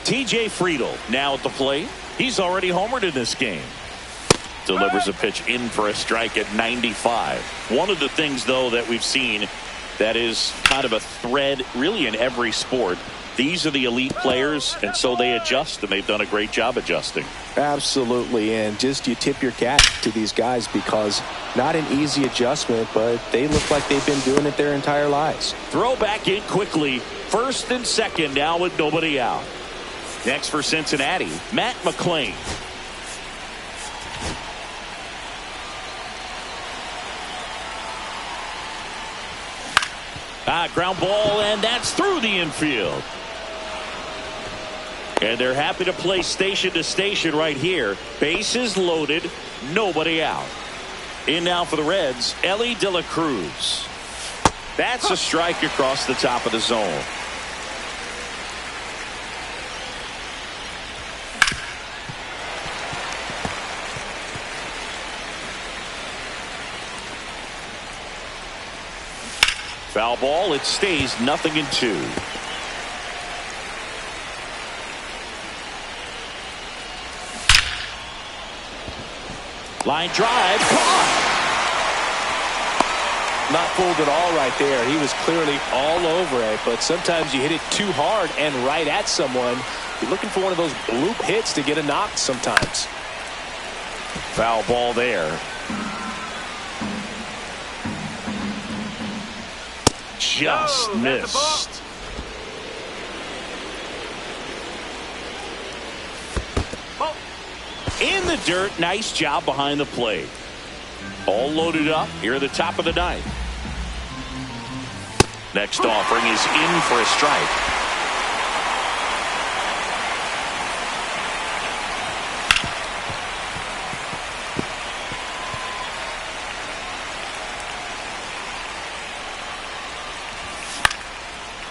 TJ Friedel now at the plate. He's already homered in this game. Delivers a pitch in for a strike at 95. One of the things, though, that we've seen that is kind of a thread really in every sport. These are the elite players, and so they adjust, and they've done a great job adjusting. Absolutely, and just you tip your cap to these guys because not an easy adjustment, but they look like they've been doing it their entire lives. Throw back in quickly. First and second now with nobody out. Next for Cincinnati, Matt McClain. Ground ball, and that's through the infield. And they're happy to play station to station right here. Bases loaded, nobody out. In now for the Reds, Ellie De La Cruz. That's a strike across the top of the zone. Foul ball. It stays 0-2. Line drive. Caught. Not fooled at all right there. He was clearly all over it, but sometimes you hit it too hard and right at someone. You're looking for one of those bloop hits to get a knock sometimes. Foul ball there. Just missed. In the dirt. Nice job behind the plate. All loaded up here at the top of the ninth. Next offering is in for a strike.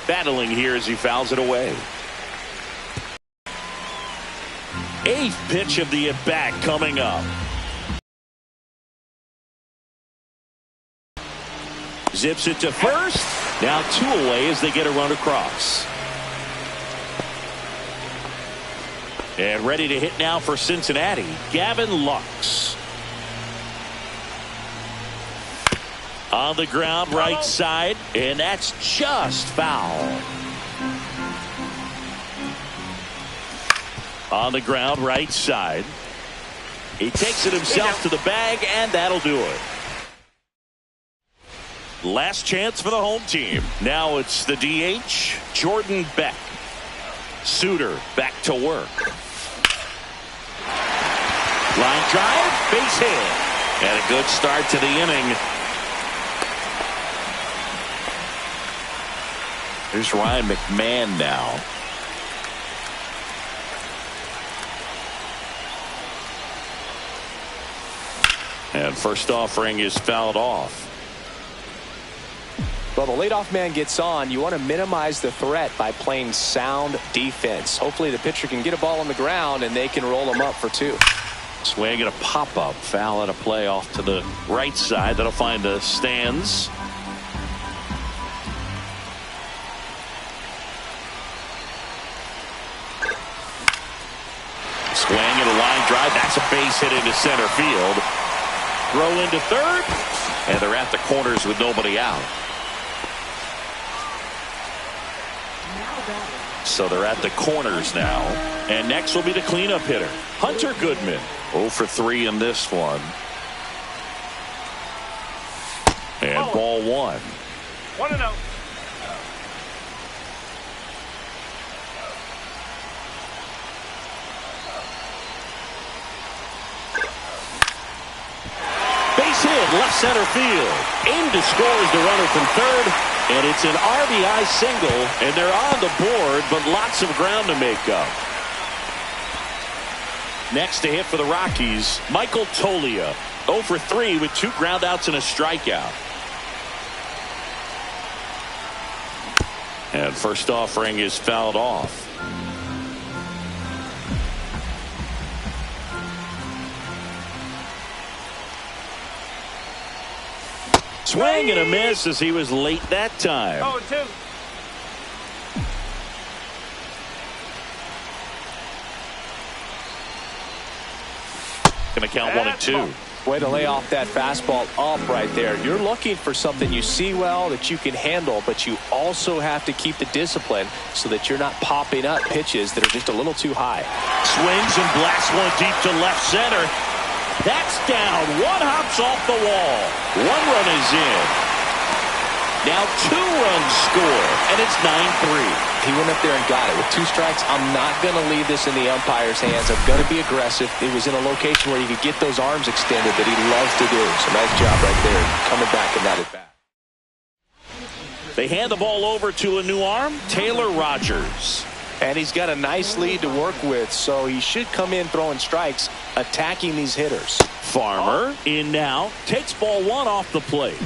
Battling here as he fouls it away. Eighth pitch of the at-bat coming up. Zips it to first. Now 2 away as they get a run across. And ready to hit now for Cincinnati, Gavin Lux. On the ground, right side, and that's just foul. On the ground, right side. He takes it himself to the bag, and that'll do it. Last chance for the home team. Now it's the DH, Jordan Beck. Suter back to work. Line drive, base hit. And a good start to the inning. Here's Ryan McMahon now. And first offering is fouled off. Well, the leadoff man gets on. You want to minimize the threat by playing sound defense. Hopefully the pitcher can get a ball on the ground and they can roll him up for 2. Swing and a pop-up. Foul at a play off to the right side. That'll find the stands. Swing and a line drive. That's a base hit into center field. Throw into third. And they're at the corners with nobody out. So they're at the corners now. And next will be the cleanup hitter, Hunter Goodman. 0 for 3 in this one. And ball 1. 1-0. Base hit, left center field. Aimed to score as the runner from third. And it's an RBI single, and they're on the board, but lots of ground to make up. Next to hit for the Rockies, Michael Toglia. 0 for 3 with 2 groundouts and a strikeout. And first offering is fouled off. Swing and a miss as he was late that time. 0-2. Going to count 1 and 2. Way to lay off that fastball up right there. You're looking for something you see well that you can handle, but you also have to keep the discipline so that you're not popping up pitches that are just a little too high. Swings and blasts one deep to left center. That's down. 1 hops off the wall. 1 run is in. Now 2 runs score, and it's 9-3. He went up there and got it. With 2 strikes, I'm not going to leave this in the umpire's hands. I'm going to be aggressive. It was in a location where he could get those arms extended that he loves to do. So nice job right there, coming back and that at bat. They hand the ball over to a new arm, Taylor Rogers. And he's got a nice lead to work with, so he should come in throwing strikes, attacking these hitters. Farmer in now, takes ball 1 off the plate.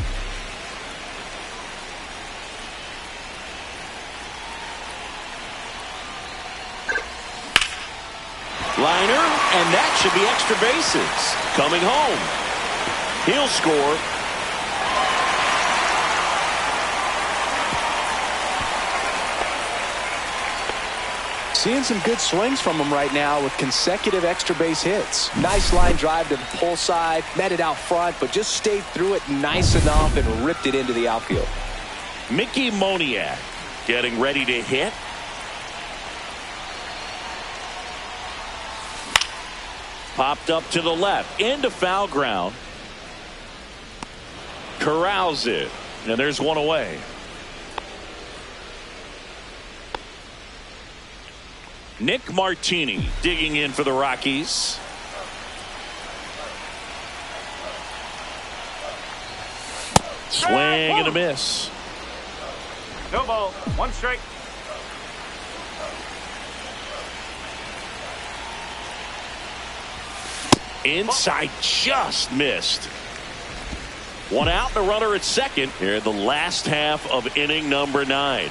Liner, and that should be extra bases. Coming home. He'll score. Seeing some good swings from him right now with consecutive extra base hits. Nice line drive to the pull side, met it out front, but just stayed through it nice enough and ripped it into the outfield. Mickey Moniak getting ready to hit. Popped up to the left into foul ground. Corrals it, and there's one away. Nick Martini digging in for the Rockies. Swing and a miss. No ball. One strike. Inside, just missed. One out, the runner at second here in the last half of inning number 9.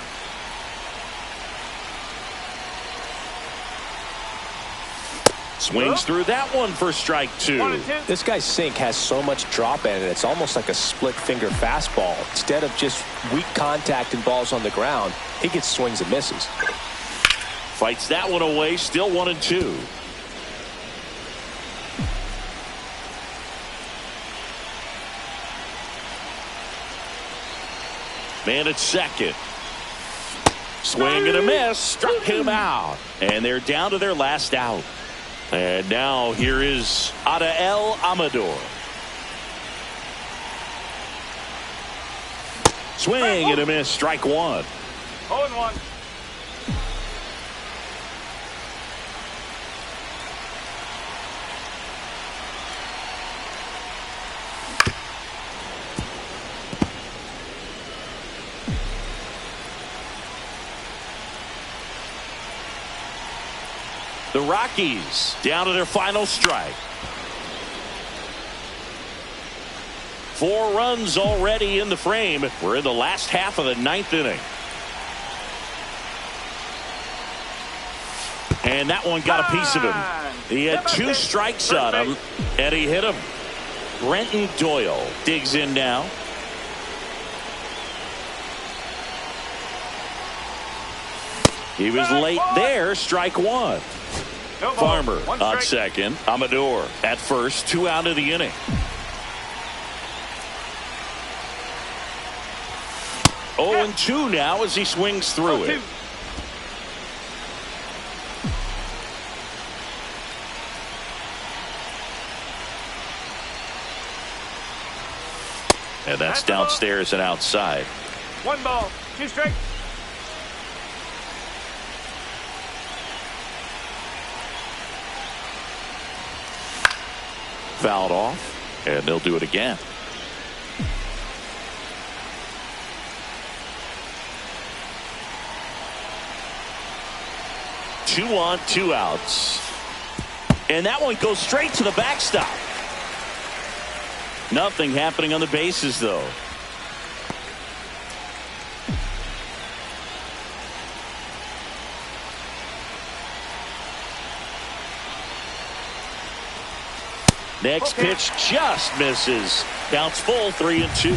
Swings through that one for strike 2. 1-2. This guy's sink has so much drop in it. It's almost like a split finger fastball. Instead of just weak contact and balls on the ground, he gets swings and misses. Fights that one away, still 1-2. Man at second. Swing and a miss. Struck him out. And they're down to their last out. And now here is Adael Amador. Swing and a miss. Strike 1. 0-1. The Rockies down to their final strike. 4 runs already in the frame. We're in the last half of the 9th inning. And that one got a piece of him. He had 2 strikes on him, and he hit him. Brenton Doyle digs in now. He was late there. Strike 1. No ball. Farmer One on strike. second. Amador at first. 2 out of the inning. 0-2 now as he swings through it. 0-2. And that's downstairs and outside. 1 ball. 2 strikes. Fouled off, and they'll do it again. 2 on, 2 outs. And that one goes straight to the backstop. Nothing happening on the bases, though. Next pitch just misses. Counts full, 3-2.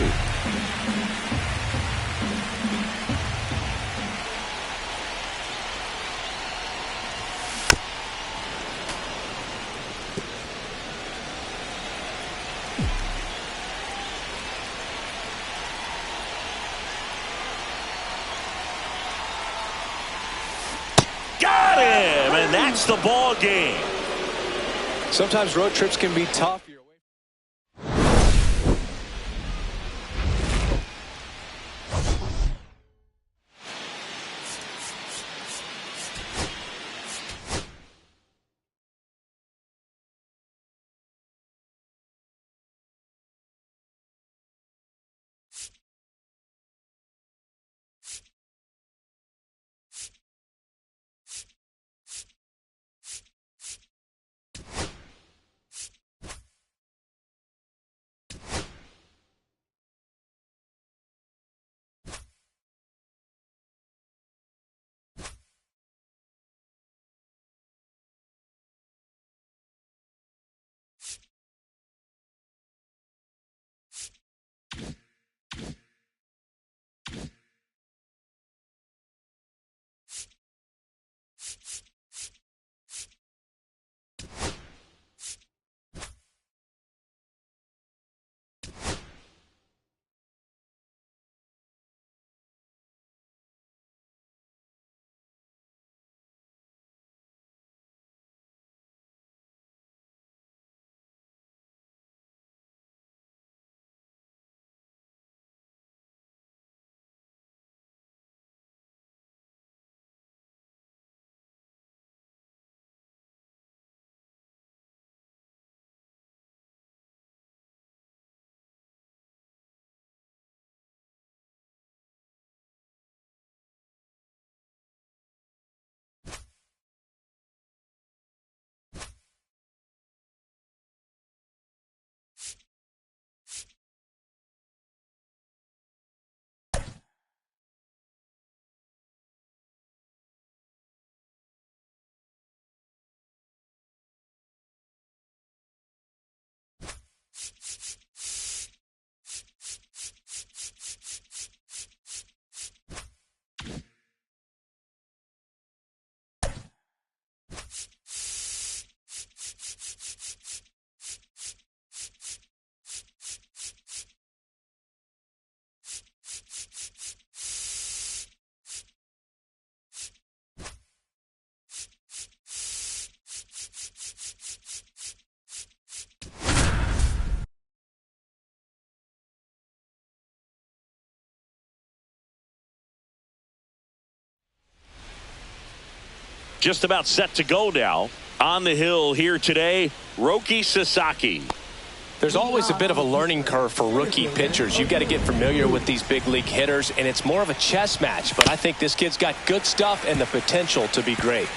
Got him, and that's the ball game. Sometimes road trips can be tough. Just about set to go now. On the hill here today, Roki Sasaki. There's always a bit of a learning curve for rookie pitchers. You've got to get familiar with these big league hitters, and it's more of a chess match. But I think this kid's got good stuff and the potential to be great.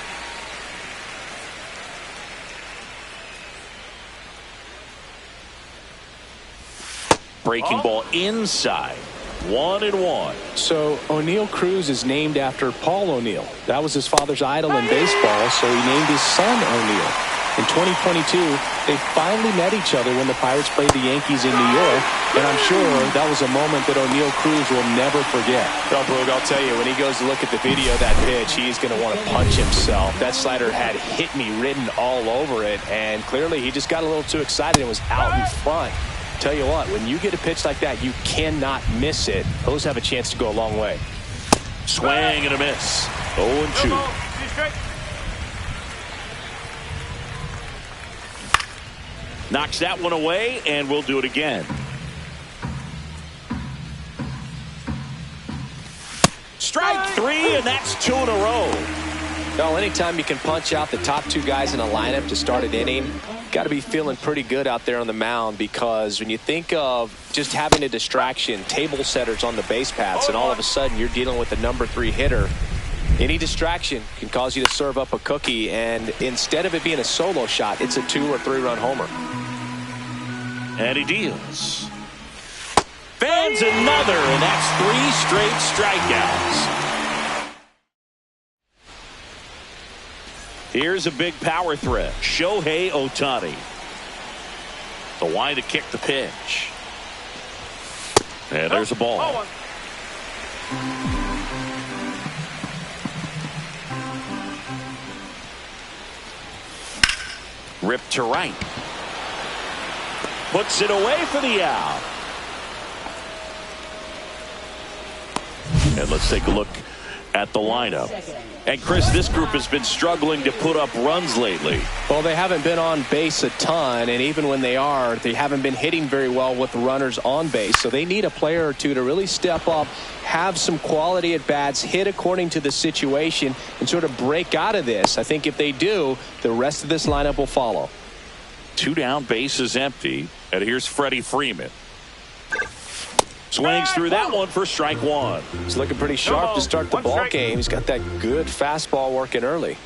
Breaking ball inside. 1-1. So O'Neill Cruz is named after Paul O'Neill. That was his father's idol in baseball, so he named his son O'Neill. In 2022, they finally met each other when the Pirates played the Yankees in New York, and I'm sure that was a moment that O'Neill Cruz will never forget. Well, Brooke, I'll tell you, when he goes to look at the video of that pitch, he's going to want to punch himself. That slider had "hit me" written all over it, and clearly he just got a little too excited and was out in front. Tell you what, when you get a pitch like that, you cannot miss it. Those have a chance to go a long way. Swing and a miss. 0-2. Knocks that one away, and we'll do it again. Strike three, and that's 2 in a row. Well, anytime you can punch out the top two guys in a lineup to start an inning, got to be feeling pretty good out there on the mound, because when you think of just having a distraction, table setters on the base paths, and all of a sudden you're dealing with the number 3 hitter, any distraction can cause you to serve up a cookie, and instead of it being a solo shot, it's a 2 or 3 run homer. And he deals. Fans another, and that's 3 straight strikeouts. Here's a big power threat. Shohei Ohtani. The line to kick the pitch. And there's a ball. Ripped to right. Puts it away for the out. And let's take a look at the lineup. And Chris, this group has been struggling to put up runs lately. Well, they haven't been on base a ton, and even when they are, they haven't been hitting very well with runners on base. So they need a player or two to really step up, have some quality at bats, hit according to the situation, and sort of break out of this. I think if they do, the rest of this lineup will follow. 2 down, base is empty, and here's Freddie Freeman. Swings through that one for strike 1. He's looking pretty sharp to start the ball game. He's got that good fastball working early.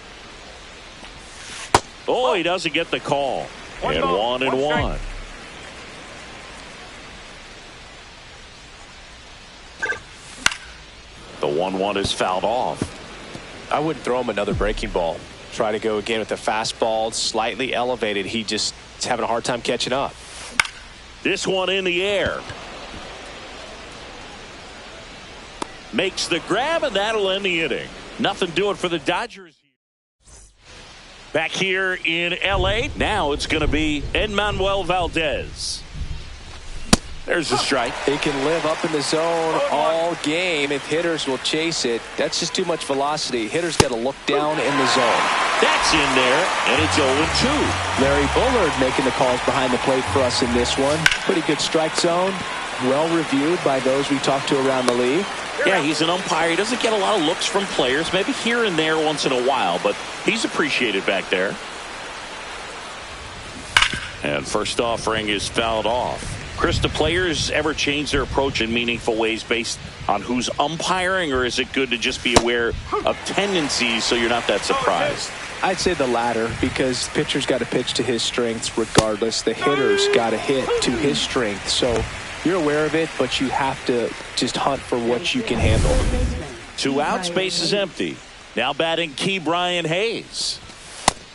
Oh, he doesn't get the call. And 1-1. The 1-1 is fouled off. I wouldn't throw him another breaking ball. Try to go again with the fastball, slightly elevated. He just is having a hard time catching up. This one in the air. Makes the grab, and that'll end the inning. Nothing doing for the Dodgers. Back here in L.A., now it's going to be Enmanuel Valdez. There's a strike. They can live up in the zone all game if hitters will chase it. That's just too much velocity. Hitters got to look down in the zone. That's in there, and it's 0-2. Larry Bullard making the calls behind the plate for us in this one. Pretty good strike zone. Well reviewed by those we talked to around the league. Yeah, he's an umpire. He doesn't get a lot of looks from players, maybe here and there once in a while, but he's appreciated back there. And first offering is fouled off. Chris, do players ever change their approach in meaningful ways based on who's umpiring, or is it good to just be aware of tendencies so you're not that surprised? I'd say the latter, because the pitcher's got to pitch to his strengths regardless. The hitter's got to hit to his strength. So you're aware of it, but you have to just hunt for what you can handle. 2 outs, base is empty. Now batting Key Brian Hayes.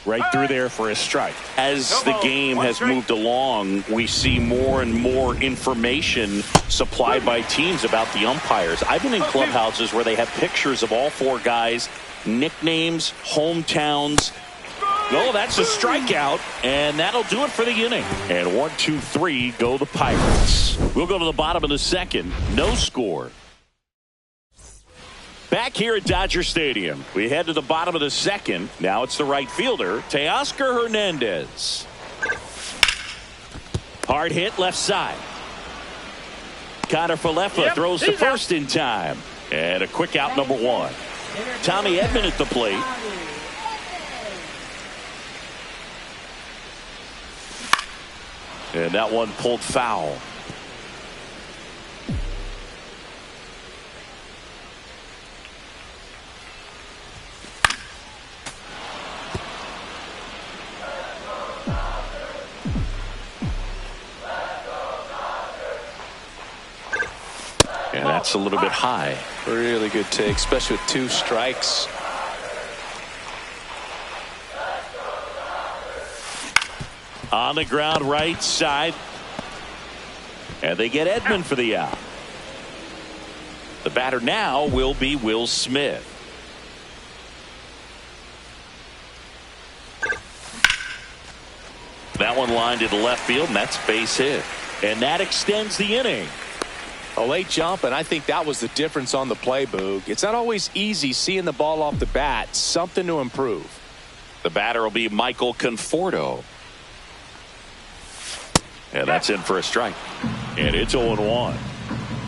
Right through there for a strike. As the game has moved along, we see more and more information supplied by teams about the umpires. I've been in clubhouses where they have pictures of all 4 guys, nicknames, hometowns. No, that's a strikeout, and that'll do it for the inning. And 1, 2, 3 go the Pirates. We'll go to the bottom of the second. No score. Back here at Dodger Stadium, we head to the bottom of the second. Now it's the right fielder, Teoscar Hernandez. Hard hit left side. Connor Falefa throws the first in time. And a quick out, number 1. Tommy Edman at the plate. And that one pulled foul. And that's a little bit high. Really good take, especially with 2 strikes. On the ground, right side. And they get Edman for the out. The batter now will be Will Smith. That one lined into left field, and that's base hit. And that extends the inning. A late jump, and I think that was the difference on the play, Boog. It's not always easy seeing the ball off the bat. Something to improve. The batter will be Michael Conforto. And that's in for a strike. And it's 0-1.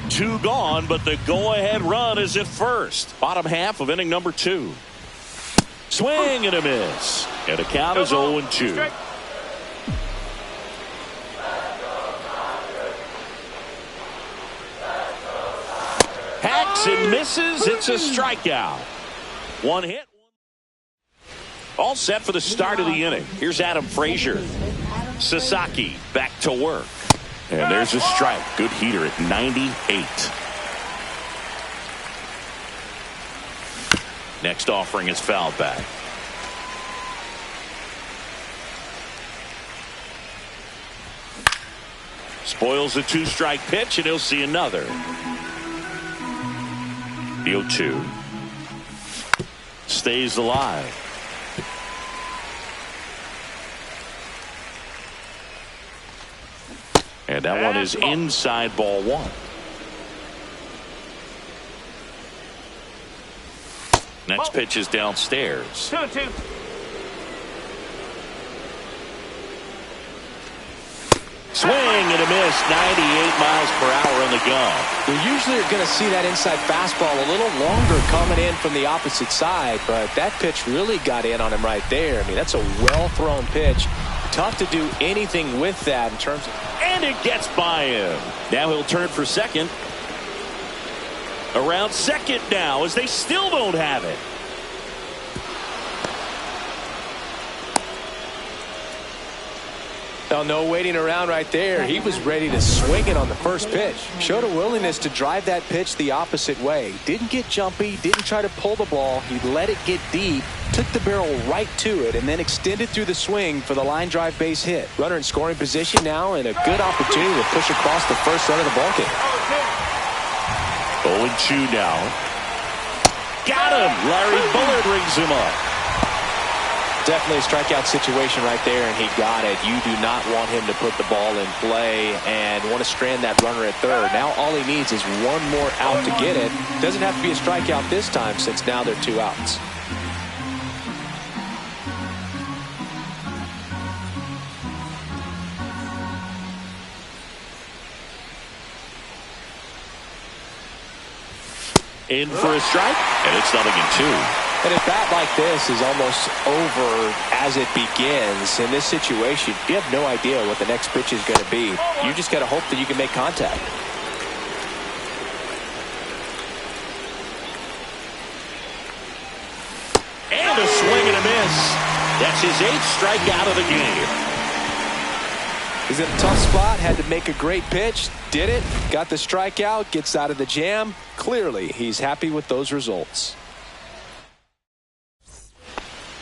2 gone, but the go-ahead run is at first. Bottom half of inning number 2. Swing and a miss. And the count is 0-2. Hacks and misses. It's a strikeout. 1 hit. All set for the start of the inning. Here's Adam Frazier. Sasaki back to work. And there's a strike. Good heater at 98. Next offering is fouled back. Spoils a 2-strike pitch, and he'll see another. The 0-2. Stays alive. And that one is inside ball 1. Next pitch is downstairs. 2-2. Swing and a miss. 98 miles per hour on the gun. We usually are going to see that inside fastball a little longer coming in from the opposite side, but that pitch really got in on him right there. I mean, that's a well-thrown pitch. Tough to do anything with that in terms of... And it gets by him. Now he'll turn for second. Around second now as they still don't have it. Oh, no waiting around right there. He was ready to swing it on the first pitch. Showed a willingness to drive that pitch the opposite way. Didn't get jumpy, didn't try to pull the ball. He let it get deep, took the barrel right to it, and then extended through the swing for the line drive base hit. Runner in scoring position now, and a good opportunity to push across the first run of the ballgame. 0-2 now. Got him. Larry Bullard rings him up. Definitely a strikeout situation right there, and he got it. You do not want him to put the ball in play and want to strand that runner at third. Now all he needs is one more out to get it. Doesn't have to be a strikeout this time since now they're 2 outs. In for a strike, and it's 0-2. And a bat like this is almost over as it begins. In this situation, you have no idea what the next pitch is going to be. You just got to hope that you can make contact. And a swing and a miss. That's his 8th strikeout of the game. He's in a tough spot, had to make a great pitch, did it, got the strikeout, gets out of the jam. Clearly, he's happy with those results.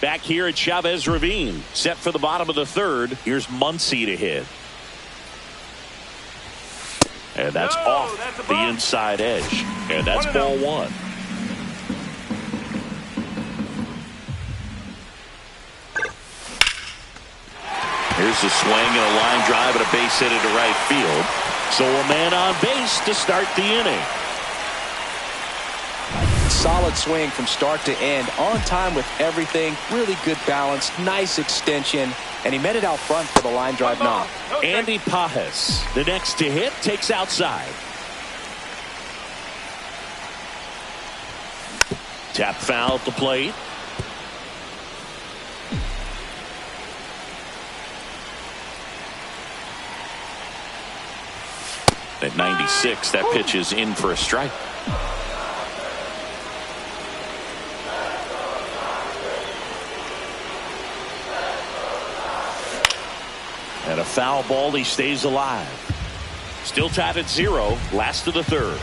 Back here at Chavez Ravine, set for the bottom of the 3rd. Here's Muncy to hit. And that's off the inside edge. And that's ball 1. Here's a swing and a line drive and a base hit into right field. So a man on base to start the inning. Solid swing from start to end, on time with everything, really good balance, nice extension, and he met it out front for the line drive knock. Andy Pajes, the next to hit, takes outside. Tap foul at the plate. At 96, that pitch is in for a strike. And a foul ball, he stays alive. Still tied at 0, last of the third.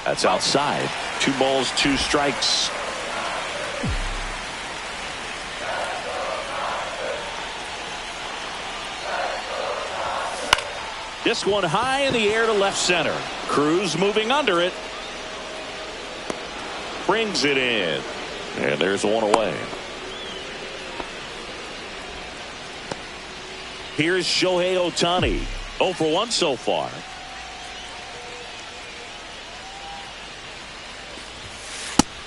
That's outside. 2 balls, 2 strikes. This one high in the air to left center. Cruz moving under it. Brings it in. And there's one away. Here's Shohei Ohtani. 0 for 1 so far.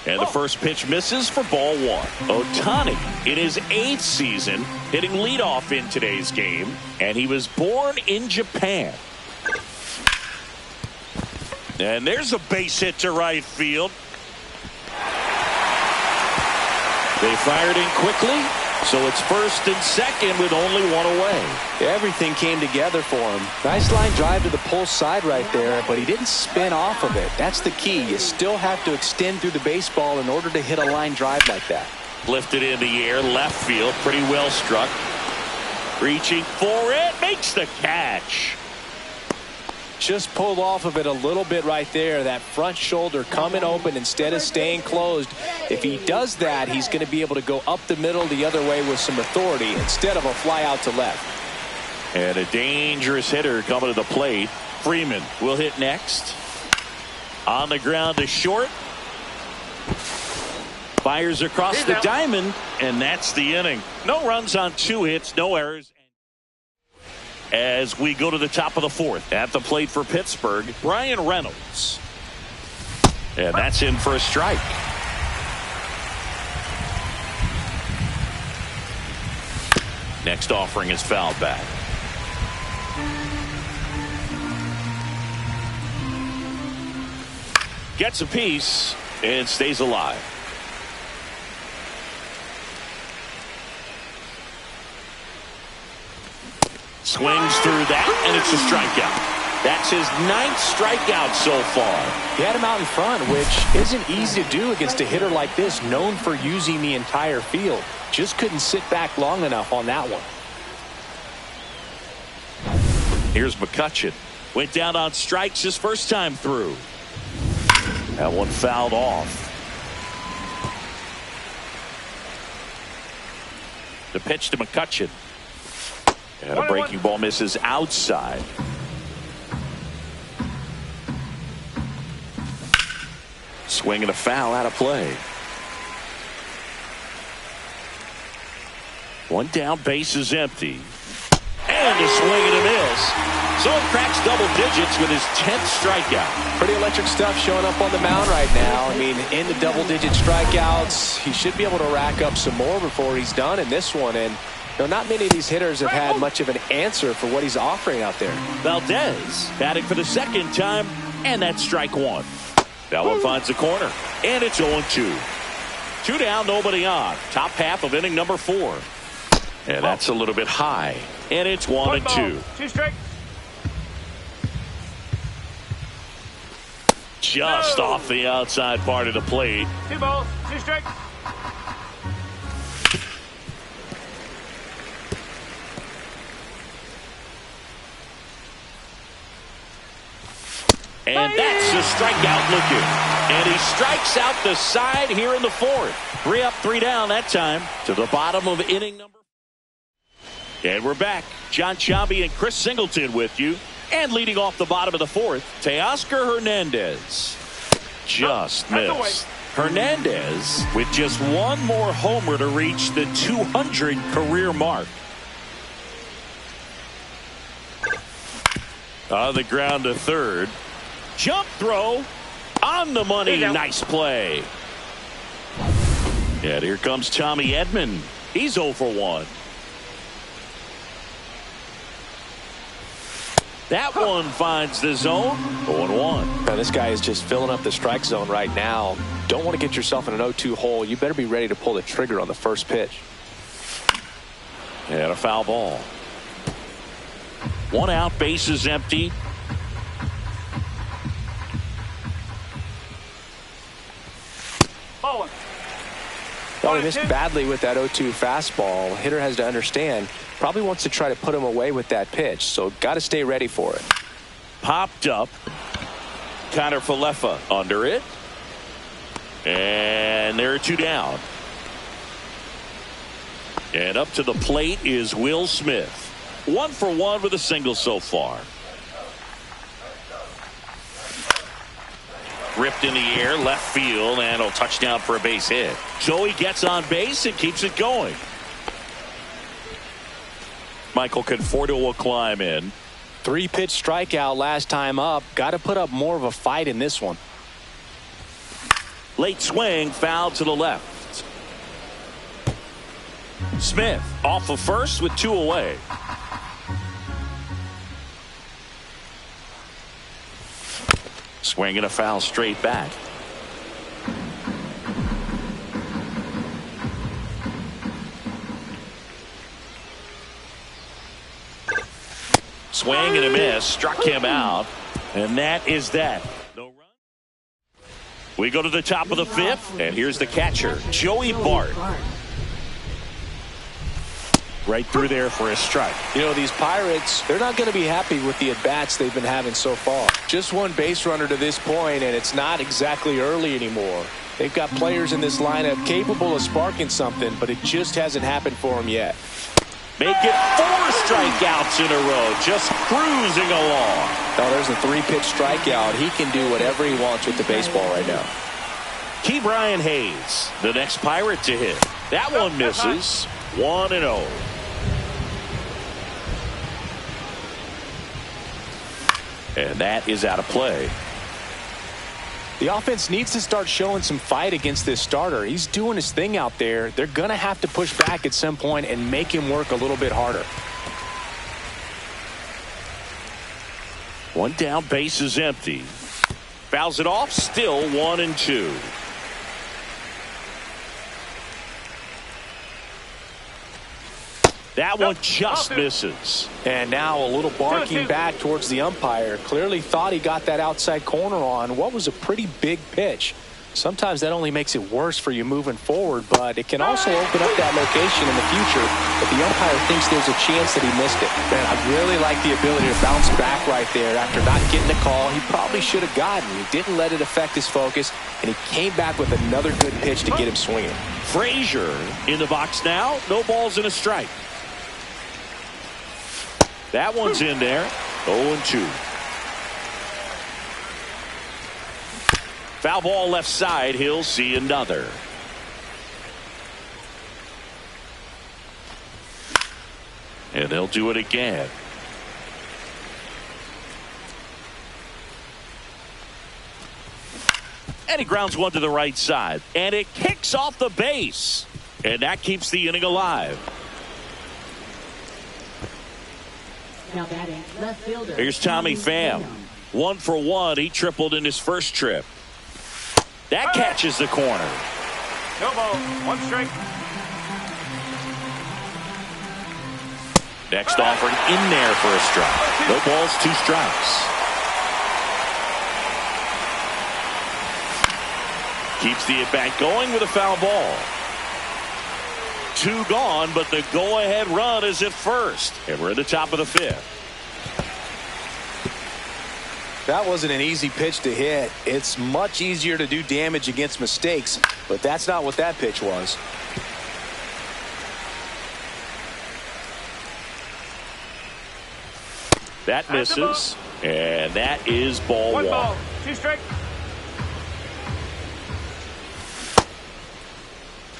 And the first pitch misses for ball 1. Ohtani in his 8th season hitting leadoff in today's game. And he was born in Japan. And there's a base hit to right field. They fired in quickly, so it's first and second with only 1 away. Everything came together for him. Nice line drive to the pull side right there, but he didn't spin off of it. That's the key. You still have to extend through the baseball in order to hit a line drive like that. Lifted in the air, left field, pretty well struck. Reaching for it, makes the catch. Just pulled off of it a little bit right there. That front shoulder coming open instead of staying closed. If he does that, he's going to be able to go up the middle the other way with some authority instead of a fly out to left. And a dangerous hitter coming to the plate. Freeman will hit next. On the ground to short. Fires across the diamond, and that's the inning. No runs on 2 hits, no errors. As we go to the top of the 4th, at the plate for Pittsburgh, Brian Reynolds. And that's in for a strike. Next offering is fouled back. Gets a piece and stays alive. Swings through that, and it's a strikeout. That's his 9th strikeout so far. He had him out in front, which isn't easy to do against a hitter like this, known for using the entire field. Just couldn't sit back long enough on that one. Here's McCutchen. Went down on strikes his first time through. That one fouled off. The pitch to McCutchen. And a breaking ball misses outside. Swing and a foul out of play. 1 down, base is empty. And a swing and a miss. So it cracks double digits with his 10th strikeout. Pretty electric stuff showing up on the mound right now. I mean, in the double-digit strikeouts, he should be able to rack up some more before he's done in this one. And not many of these hitters have had much of an answer for what he's offering out there. Valdez batting for the 2nd time, and that's strike 1. That one finds the corner, and it's 0-2. 2 down, nobody on. Top half of inning number 4. And that's a little bit high, and it's 1-2. 2 strikes. Just off the outside part of the plate. 2 balls, 2 strikes. And that's a strikeout looking. And he strikes out the side here in the 4th. 3 up, 3 down that time to the bottom of inning number. And we're back. John Chambi and Chris Singleton with you. And leading off the bottom of the 4th, Teoscar Hernandez. Just missed. Hernandez with just 1 more homer to reach the 200 career mark. On the ground to third. Jump throw on the money. Nice play. And here comes Tommy Edman. He's 0 for 1. That one finds the zone. 0-1. Now this guy is just filling up the strike zone right now. Don't want to get yourself in an 0-2 hole. You better be ready to pull the trigger on the first pitch. And a foul ball. 1 out, bases empty. Ball one. Well, he missed badly with that 0-2 fastball. Hitter has to understand, probably wants to try to put him away with that pitch, so got to stay ready for it. Popped up. Connor Falefa under it. And there are 2 down. And up to the plate is Will Smith. 1 for 1 with a single so far. Ripped in the air, left field, and a touchdown for a base hit. Joey gets on base and keeps it going. Michael Conforto will climb in. 3-pitch strikeout last time up. Got to put up more of a fight in this one. Late swing, foul to the left. Smith off of first with 2 away. Swing and a foul straight back. Swing and a miss, struck him out, and that is that. No run. We go to the top of the 5th, and here's the catcher, Joey Bart. Right through there for a strike. You know, these Pirates, they're not going to be happy with the at-bats they've been having so far. Just 1 base runner to this point, and it's not exactly early anymore. They've got players in this lineup capable of sparking something, but it just hasn't happened for them yet. Make it 4 strikeouts in a row, just cruising along. Now there's a 3-pitch strikeout. He can do whatever he wants with the baseball right now. Key Brian Hayes, the next Pirate to hit. That one misses. 1-0. And that is out of play. The offense needs to start showing some fight against this starter. He's doing his thing out there. They're going to have to push back at some point and make him work a little bit harder. 1 down, base is empty. Fouls it off, still 1-2. That one just misses. And now a little barking back towards the umpire. Clearly thought he got that outside corner on what was a pretty big pitch. Sometimes that only makes it worse for you moving forward, but it can also open up that location in the future if the umpire thinks there's a chance that he missed it. Man, I really like the ability to bounce back right there after not getting a call he probably should have gotten. He didn't let it affect his focus, and he came back with another good pitch to get him swinging. Frazier in the box now. No balls and a strike. That one's in there. 0-2. Foul ball left side. He'll see another. And they'll do it again. And he grounds one to the right side. And it kicks off the base. And that keeps the inning alive. Now batting, left fielder. Here's Tommy Pham. 1 for 1. He tripled in his first trip. That catches the corner. No ball. 1 strike. Next offering in there for a strike. No balls, 2 strikes. Keeps the at-bat going with a foul ball. 2 gone, but the go-ahead run is at first. And we're at the top of the 5th. That wasn't an easy pitch to hit. It's much easier to do damage against mistakes, but that's not what that pitch was. That misses, and that is ball 1. 1 ball. 2 strike.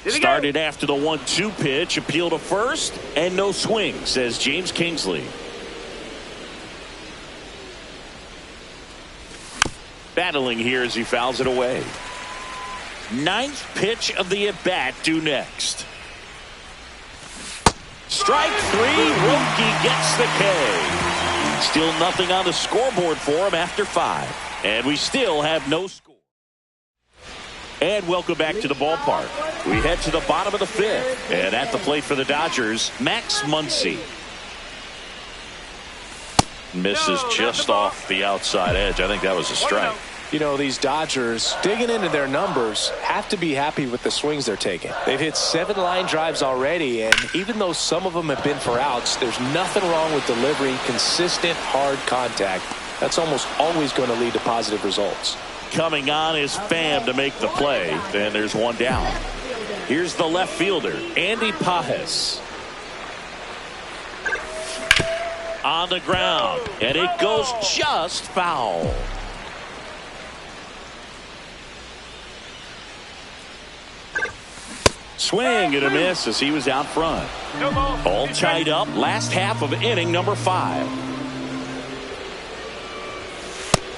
Started after the 1-2 pitch, appeal to first, and no swing, says James Kingsley. Battling here as he fouls it away. 9th pitch of the at-bat due next. Strike 3, Roki gets the K. Still nothing on the scoreboard for him after 5. And we still have no score. And welcome back to the ballpark. We head to the bottom of the fifth. And at the plate for the Dodgers, Max Muncy. Misses just off the outside edge. I think that was a strike. You know, these Dodgers, digging into their numbers, have to be happy with the swings they're taking. They've hit 7 line drives already, and even though some of them have been for outs, there's nothing wrong with delivering consistent, hard contact. That's almost always going to lead to positive results. Coming on is Pham to make the play. And there's one down. Here's the left fielder, Andy Pages. On the ground, and it goes just foul. Swing and a miss as he was out front. All tied up, last half of inning number 5.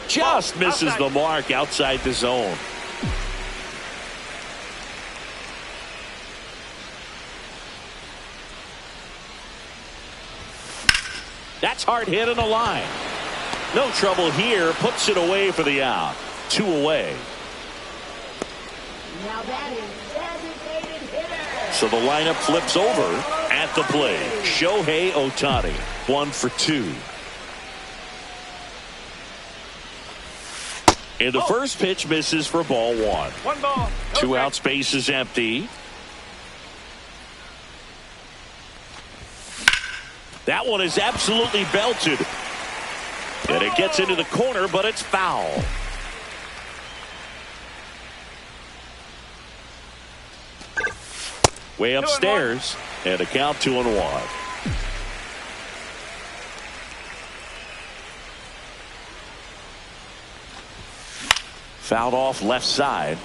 Just misses the mark outside the zone. That's hard hit on the line. No trouble here. Puts it away for the out. 2 away. Now that is designated hitter. So the lineup flips over at the plate. Shohei Ohtani, 1 for 2. And the first pitch misses for ball 1. 1 ball. No 2 strike. out, space is empty. That one is absolutely belted. And it gets into the corner, but it's foul. Way upstairs, and a count 2-1. Fouled off left side.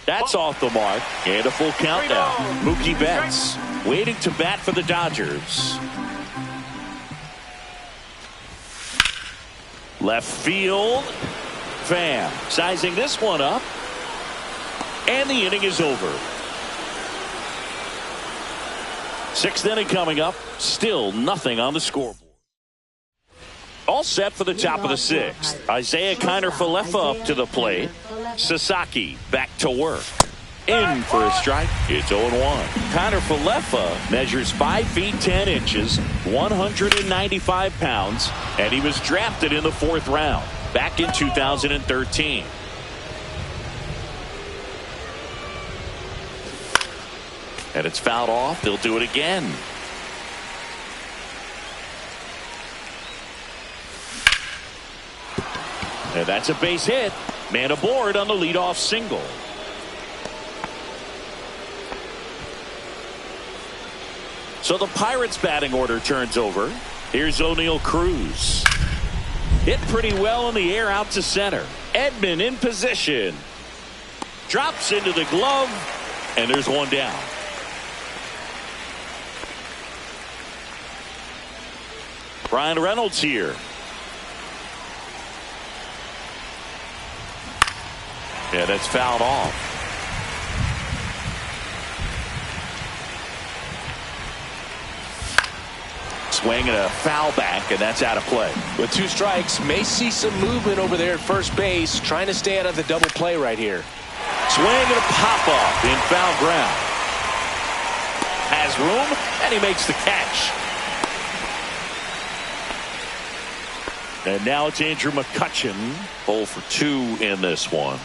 That's off the mark, and a full count now. Mookie Betts waiting to bat for the Dodgers. Left field. Pham sizing this one up. And the inning is over. 6th inning coming up. Still nothing on the scoreboard. All set for the top of the 6th. Isaiah Kiner-Falefa up to the plate. Sasaki back to work. In for a strike. It's 0-1. Kiner-Falefa measures 5 feet 10 inches, 195 pounds, and he was drafted in the 4th round back in 2013. And it's fouled off. They'll do it again. And that's a base hit. Man aboard on the leadoff single. So the Pirates batting order turns over. Here's O'Neal Cruz. Hit pretty well in the air out to center. Edman in position. Drops into the glove. And there's one down. Brian Reynolds here. Yeah, that's fouled off. Swing and a foul back, and that's out of play. With 2 strikes, may see some movement over there at first base, trying to stay out of the double play right here. Swing and a pop-off in foul ground. Has room, and he makes the catch. And now it's Andrew McCutchen. 0 for 2 in this one.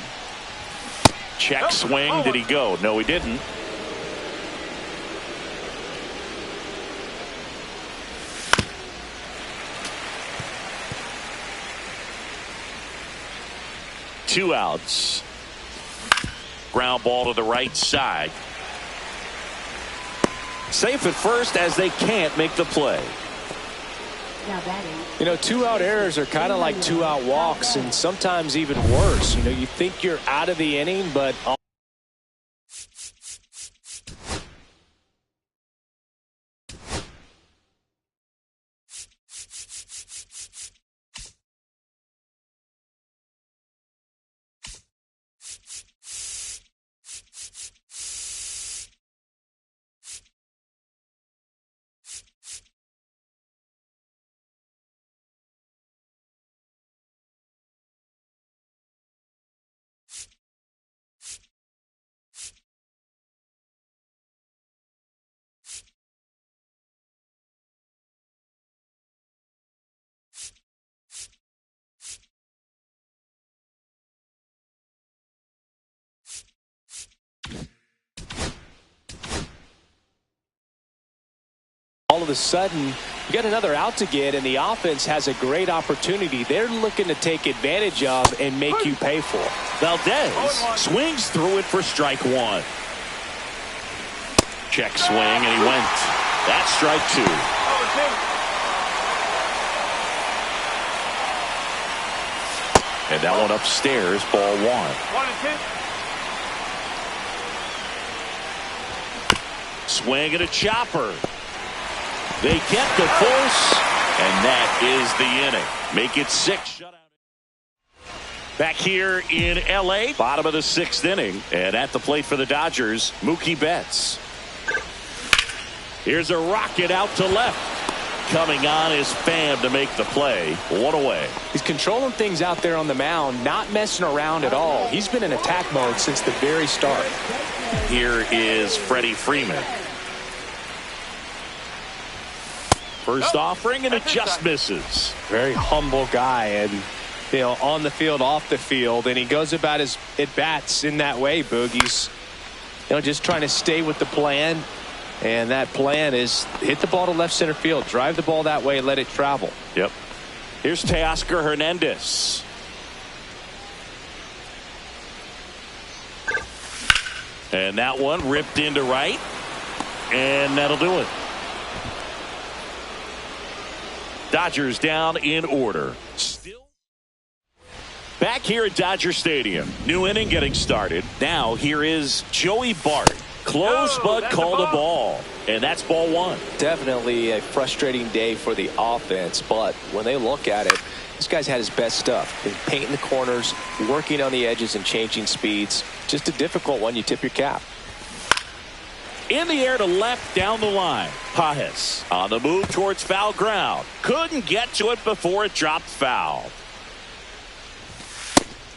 Check swing. Did he go? No, he didn't. Two outs. Ground ball to the right side. Safe at first as they can't make the play. Now batting. You know, 2-out errors are kind of like 2-out walks, and sometimes even worse. You know, you think you're out of the inning, but of a sudden you got another out to get, and the offense has a great opportunity they're looking to take advantage of and make you pay for. Valdez swings through it for strike one. Check swing, and he went. That's strike two. And that one upstairs, ball one. 1-2. Swing and a chopper. They get the force, and that is the inning. Make it 6 shutout. Back here in L.A., bottom of the 6th inning, and at the plate for the Dodgers, Mookie Betts. Here's a rocket out to left. Coming on is Pham to make the play. One away. He's controlling things out there on the mound, not messing around at all. He's been in attack mode since the very start. Here is Freddie Freeman. First offering, and it just misses. Very humble guy, and on the field, off the field, and he goes about his at-bats in that way, Boogies. Just trying to stay with the plan, and that plan is hit the ball to left center field, drive the ball that way, let it travel. Yep. Here's Teoscar Hernandez. And that one ripped into right, and that'll do it. Dodgers down in order. Still back here at Dodger Stadium. New inning getting started. Now here is Joey Bart. Close but called a ball. And that's ball one. Definitely a frustrating day for the offense, but when they look at it, this guy's had his best stuff. Been painting the corners, working on the edges, and changing speeds. Just a difficult one. You tip your cap. In the air to left down the line. Pajes on the move towards foul ground. Couldn't get to it before it dropped foul.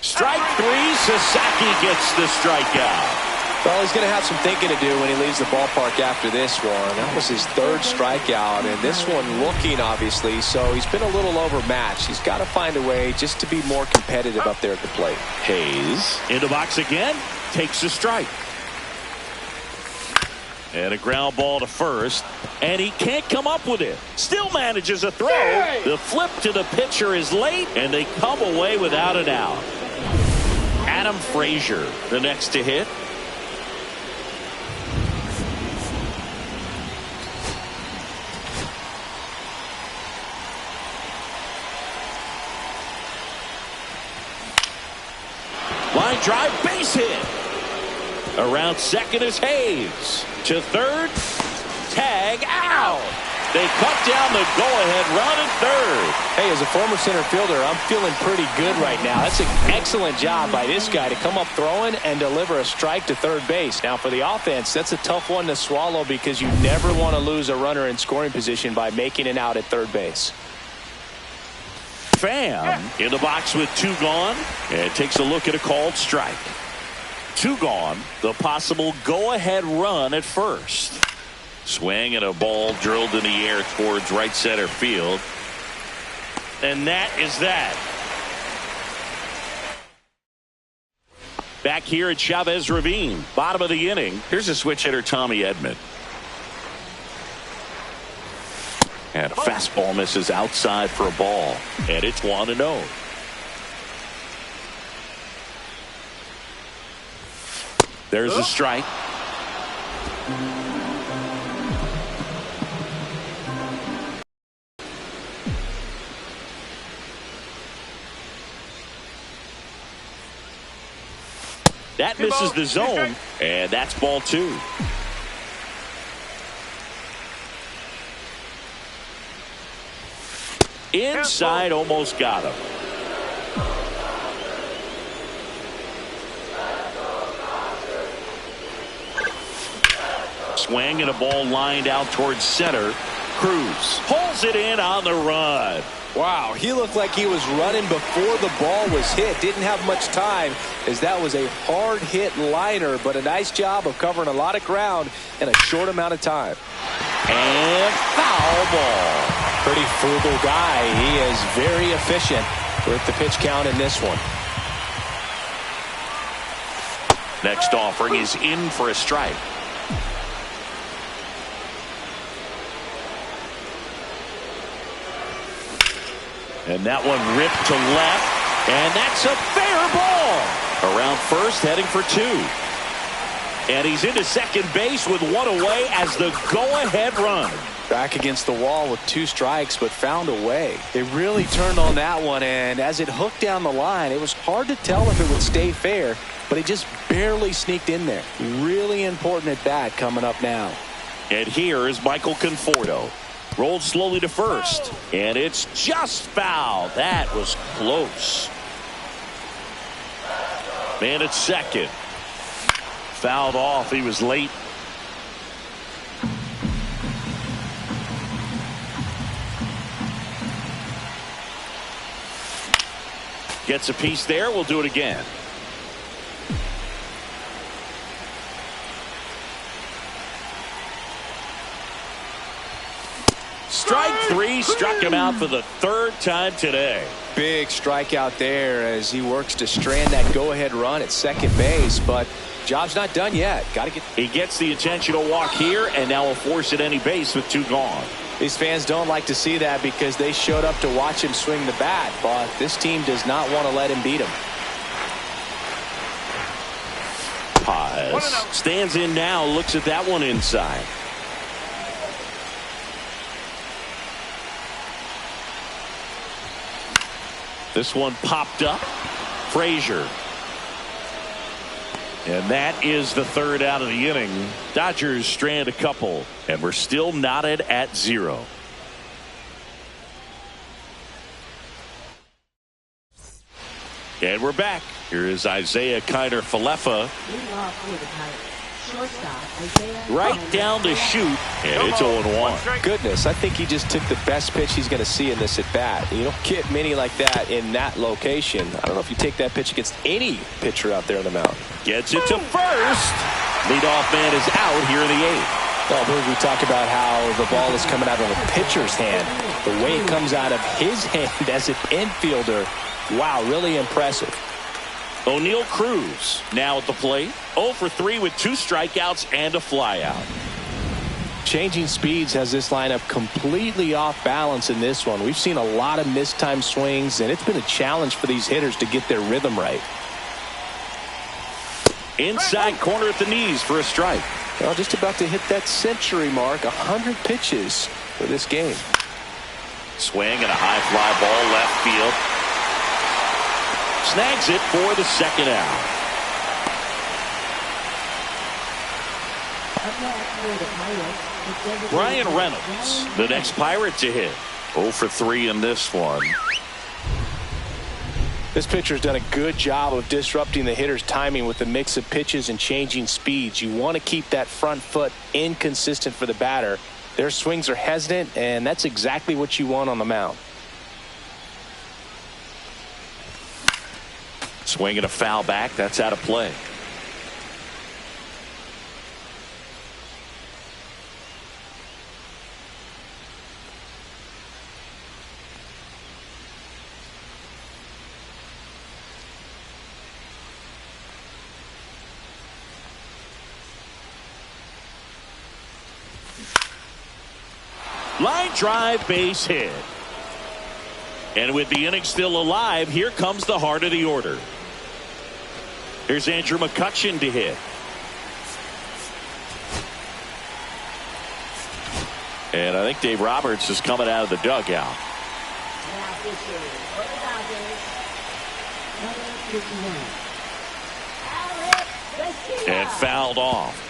Strike three. Sasaki gets the strikeout. Well, he's going to have some thinking to do when he leaves the ballpark after this one. That was his 3rd strikeout, and this one looking, obviously, so he's been a little overmatched. He's got to find a way just to be more competitive up there at the plate. Hayes in the box again. Takes a strike. And a ground ball to first, and he can't come up with it. Still manages a throw. The flip to the pitcher is late, and they come away without an out. Adam Frazier, the next to hit. Line drive, base hit. Around second is Hayes. To third, tag out. They cut down the go-ahead run at third. Hey, as a former center fielder, I'm feeling pretty good right now. That's an excellent job by this guy to come up throwing and deliver a strike to third base. Now, for the offense, that's a tough one to swallow because you never want to lose a runner in scoring position by making an out at third base. Pham in the box with 2 gone, and takes a look at a called strike. 2 gone, the possible go-ahead run at first. Swing and a ball drilled in the air towards right center field. And that is that. Back here at Chavez Ravine, bottom of the inning. Here's a switch hitter, Tommy Edman. And a fastball misses outside for a ball. And it's 1-0. There's a strike. That misses the zone, and that's ball 2. Inside, almost got him. Swing and a ball lined out towards center. Cruz pulls it in on the run. Wow, he looked like he was running before the ball was hit. Didn't have much time as that was a hard hit liner, but a nice job of covering a lot of ground in a short amount of time. And foul ball. Pretty frugal guy. He is very efficient with the pitch count in this one. Next offering is in for a strike. And that one ripped to left. And that's a fair ball. Around first, heading for 2. And he's into second base with 1 away as the go-ahead run. Back against the wall with 2 strikes, but found a way. They really turned on that one, and as it hooked down the line, it was hard to tell if it would stay fair, but it just barely sneaked in there. Really important at bat coming up now. And here is Michael Conforto. Rolled slowly to first, and it's just foul. That was close. Man at second. Fouled off. He was late. Gets a piece there. We'll do it again. Strike 3, struck him out for the 3rd time today. Big strikeout there as he works to strand that go-ahead run at second base, but job's not done yet. He gets the intentional walk here, and now will force at any base with 2 gone. These fans don't like to see that because they showed up to watch him swing the bat, but this team does not want to let him beat him. Paz stands in now, looks at that one inside. This one popped up. Frazier. And that is the 3rd out of the inning. Dodgers strand a couple, and we're still knotted at 0. And we're back. Here is Isaiah Kiner-Falefa. Right down to shoot, and it's 0-1. Goodness, I think he just took the best pitch he's going to see in this at bat. You don't get many like that in that location. I don't know if you take that pitch against any pitcher out there on the mound. Gets it to first. Leadoff man is out here in the 8th. Well, we talk about how the ball is coming out of a pitcher's hand. The way it comes out of his hand as an infielder, wow, really impressive. O'Neal Cruz now at the plate. 0 for 3 with 2 strikeouts and a flyout. Changing speeds has this lineup completely off balance in this one. We've seen a lot of mistimed swings, and it's been a challenge for these hitters to get their rhythm right. Inside corner at the knees for a strike. Well, just about to hit that century mark. 100 pitches for this game. Swing and a high fly ball left field. Snags it for the 2nd out. Brian Reynolds, the next Pirate to hit. 0 for 3 in this one. This pitcher's done a good job of disrupting the hitter's timing with the mix of pitches and changing speeds. You want to keep that front foot inconsistent for the batter. Their swings are hesitant, and that's exactly what you want on the mound. Swing and a foul back. That's out of play. Line drive, base hit. And with the inning still alive, here comes the heart of the order. Here's Andrew McCutchen to hit. And I think Dave Roberts is coming out of the dugout. And fouled off.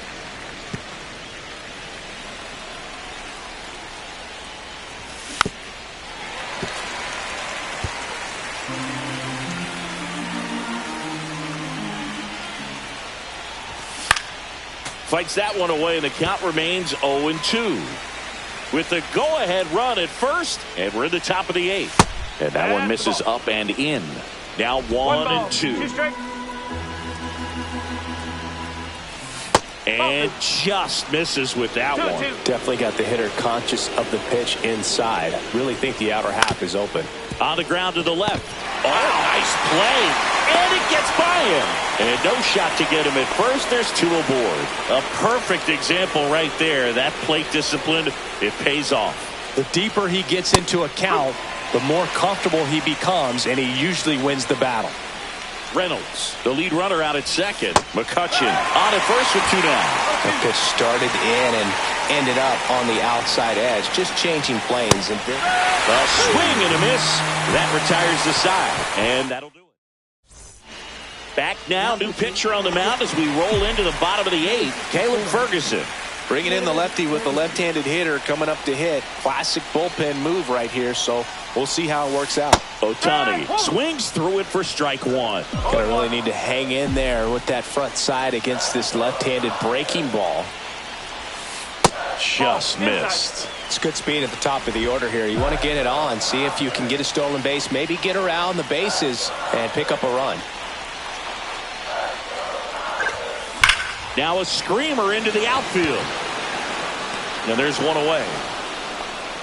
Fights that one away, and the count remains 0-2. With the go-ahead run at first, and we're in the top of the 8th. And that one misses up and in. Now 1-2. And just misses with that one. Definitely got the hitter conscious of the pitch inside. Really think the outer half is open. On the ground to the left. Oh, nice play. And it gets by him. And no shot to get him at first. There's 2 aboard. A perfect example right there. That plate discipline, it pays off. The deeper he gets into a count, the more comfortable he becomes, and he usually wins the battle. Reynolds, the lead runner, out at second. McCutchen on at first with 2 down. The pitch started in and ended up on the outside edge, just changing planes. And a swing and a miss. That retires the side, and that'll do it. Back now, new pitcher on the mound as we roll into the bottom of the 8th. Caleb Ferguson. Bringing in the lefty with the left-handed hitter coming up to hit. Classic bullpen move right here, so we'll see how it works out. Ohtani swings through it for strike 1. Gonna really need to hang in there with that front side against this left-handed breaking ball. Just missed. It's good speed at the top of the order here. You want to get it on, see if you can get a stolen base, maybe get around the bases and pick up a run. Now a screamer into the outfield. And there's one away.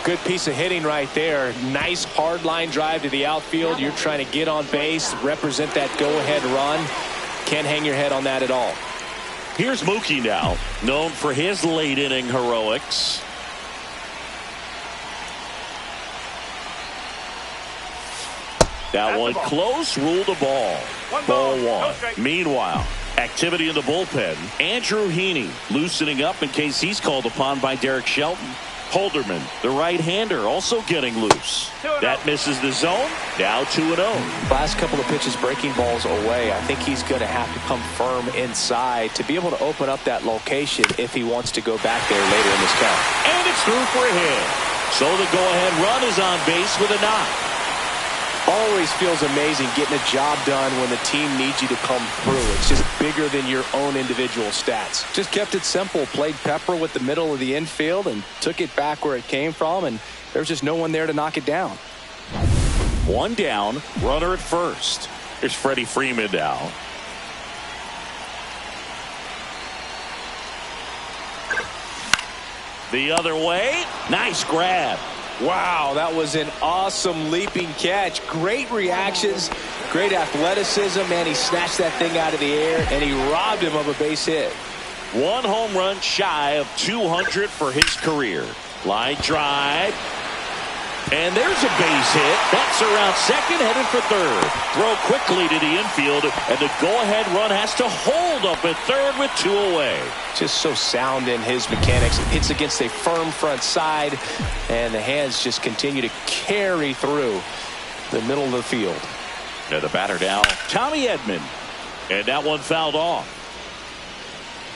Good piece of hitting right there. Nice hard line drive to the outfield. You're trying to get on base, represent that go-ahead run. Can't hang your head on that at all. Here's Mookie now, known for his late inning heroics. That one close, ruled a ball. Ball 1. Meanwhile, activity in the bullpen. Andrew Heaney loosening up in case he's called upon by Derek Shelton. Holderman, the right-hander, also getting loose. That misses the zone. Now 2-0. Last couple of pitches breaking balls away. I think he's going to have to come firm inside to be able to open up that location if he wants to go back there later in this count. And it's through for a hit. So the go-ahead run is on base with a knock. Always feels amazing getting a job done when the team needs you to come through. It's just bigger than your own individual stats. Just kept it simple. Played pepper with the middle of the infield and took it back where it came from, and there's just no one there to knock it down. 1 down, runner at first. Here's Freddie Freeman now. The other way. Nice grab. Wow, that was an awesome leaping catch. Great reactions, great athleticism, and he snatched that thing out of the air, and he robbed him of a base hit. 1 home run shy of 200 for his career. Line drive. And there's a base hit. That's around second, headed for third. Throw quickly to the infield, and the go-ahead run has to hold up at third with 2 away. Just so sound in his mechanics. Hits against a firm front side, and the hands just continue to carry through the middle of the field. Now the batter now, Tommy Edman. And that one fouled off.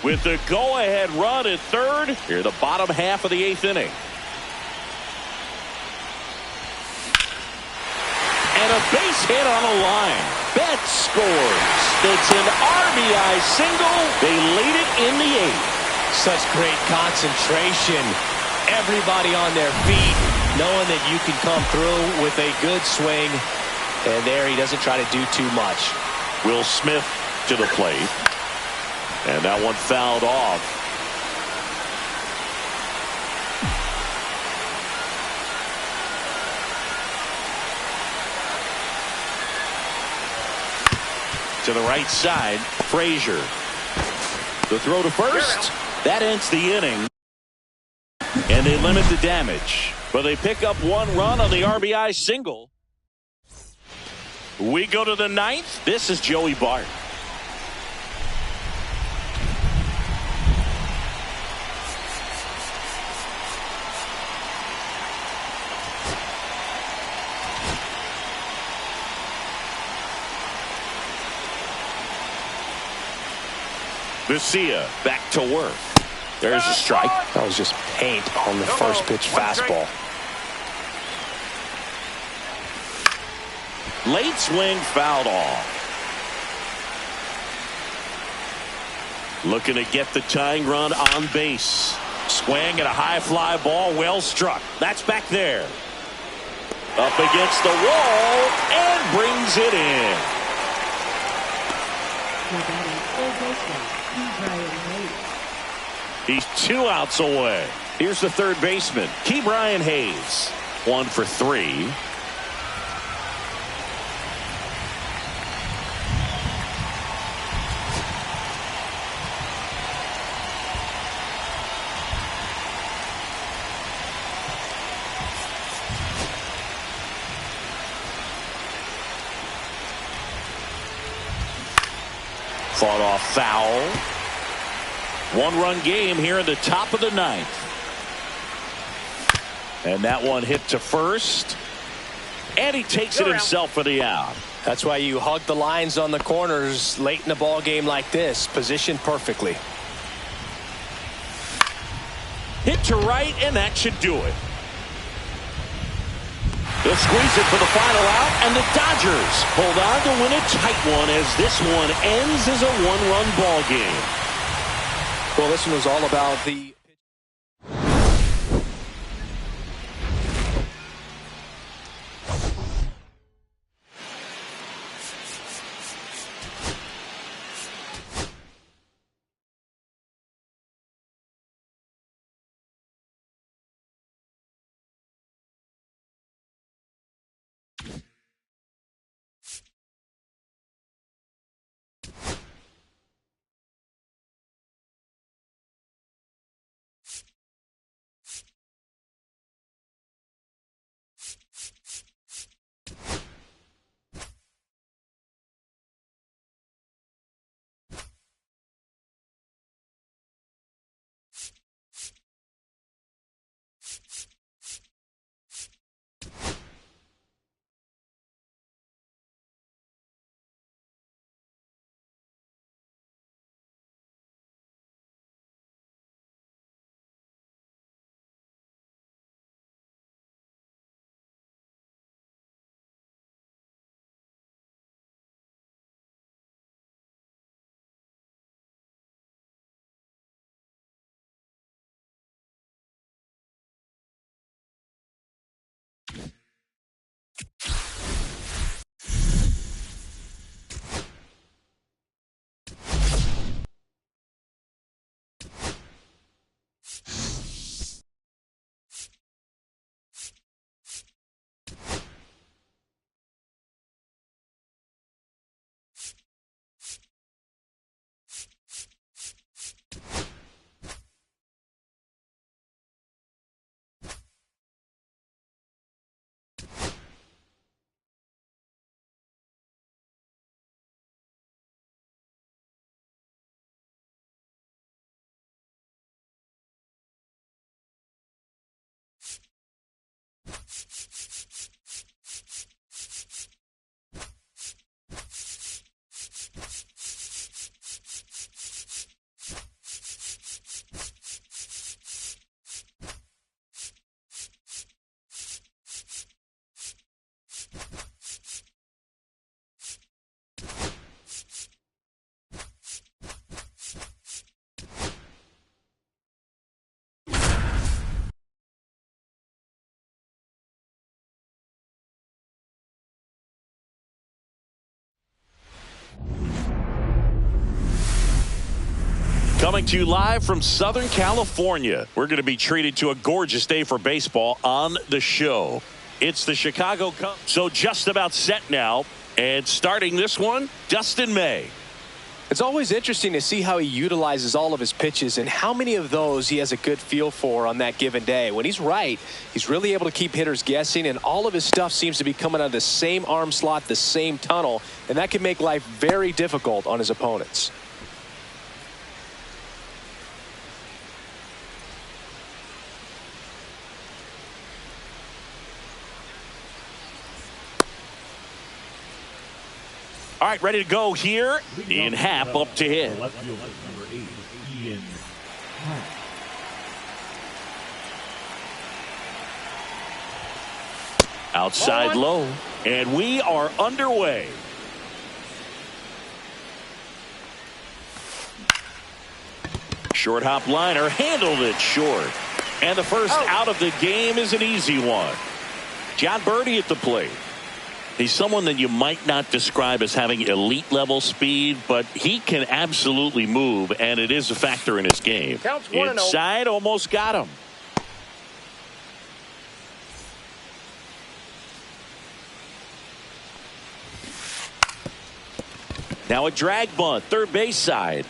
With the go-ahead run at third, here the bottom half of the 8th inning. And a base hit on a line. Betts scores. It's an RBI single. They lead it in the 8th. Such great concentration. Everybody on their feet, knowing that you can come through with a good swing. And there he doesn't try to do too much. Will Smith to the plate. And that one fouled off. To the right side, Frazier. The throw to first. That ends the inning. And they limit the damage. But they pick up 1 run on the RBI single. We go to the 9th. This is Joey Bart. Garcia back to work. There's a strike. That was just paint on the first pitch fastball. Late swing fouled off. Looking to get the tying run on base. Swing at a high fly ball, well struck. That's back there. Up against the wall and brings it in. He's 2 outs away. Here's the third baseman, Ke'Bryan Hayes. 1 for 3. Fought off foul. One-run game here in the top of the ninth. And that one hit to first. And he takes it himself for the out. That's why you hug the lines on the corners late in the ball game like this. Positioned perfectly. Hit to right, and that should do it. They'll squeeze it for the final out, and the Dodgers hold on to win a tight one as this one ends as a one-run ball game. Well, this one was all about the Coming to you live from Southern California. We're going to be treated to a gorgeous day for baseball on the show. It's the Chicago Cubs. So just about set now. And starting this one, Dustin May. It's always interesting to see how he utilizes all of his pitches and how many of those he has a good feel for on that given day. When he's right, he's really able to keep hitters guessing, and all of his stuff seems to be coming out of the same arm slot, the same tunnel, and that can make life very difficult on his opponents. All right, ready to go here in half up to hit. Outside low, and we are underway. Short hop liner handled it short. And the first out of the game is an easy one. John Birdie at the plate. He's someone that you might not describe as having elite level speed, but he can absolutely move, and it is a factor in his game. Inside, almost got him. Now a drag bunt, third base side.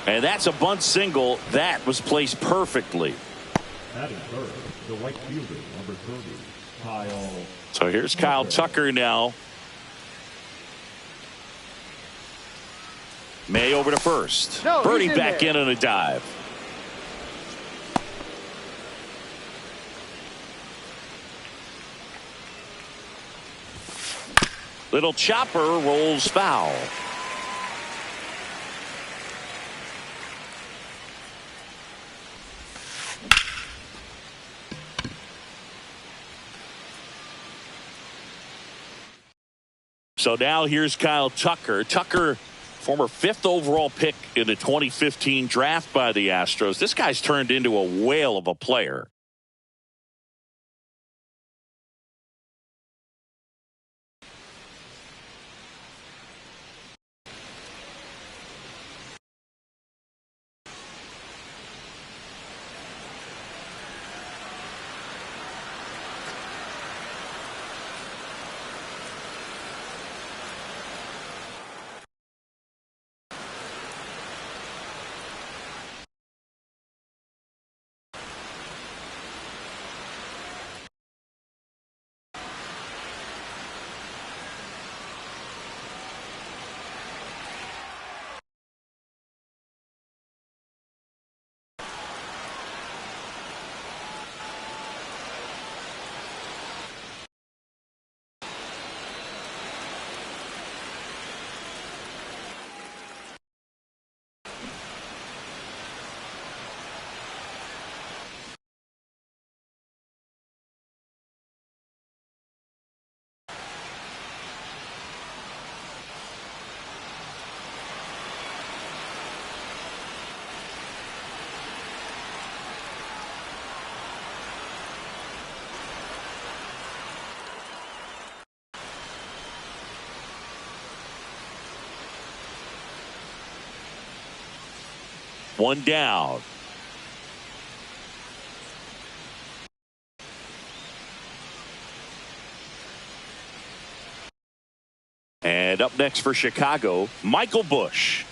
And that's a bunt single. That was placed perfectly. Batting third, the right fielder, number 30, Kyle. So here's Kyle Tucker now. May over to first. No, Birdie he's in back there. in on a dive. Little chopper rolls foul. So now here's Kyle Tucker. Tucker, former 5th overall pick in the 2015 draft by the Astros. This guy's turned into a whale of a player. One down. And up next for Chicago, Michael Busch.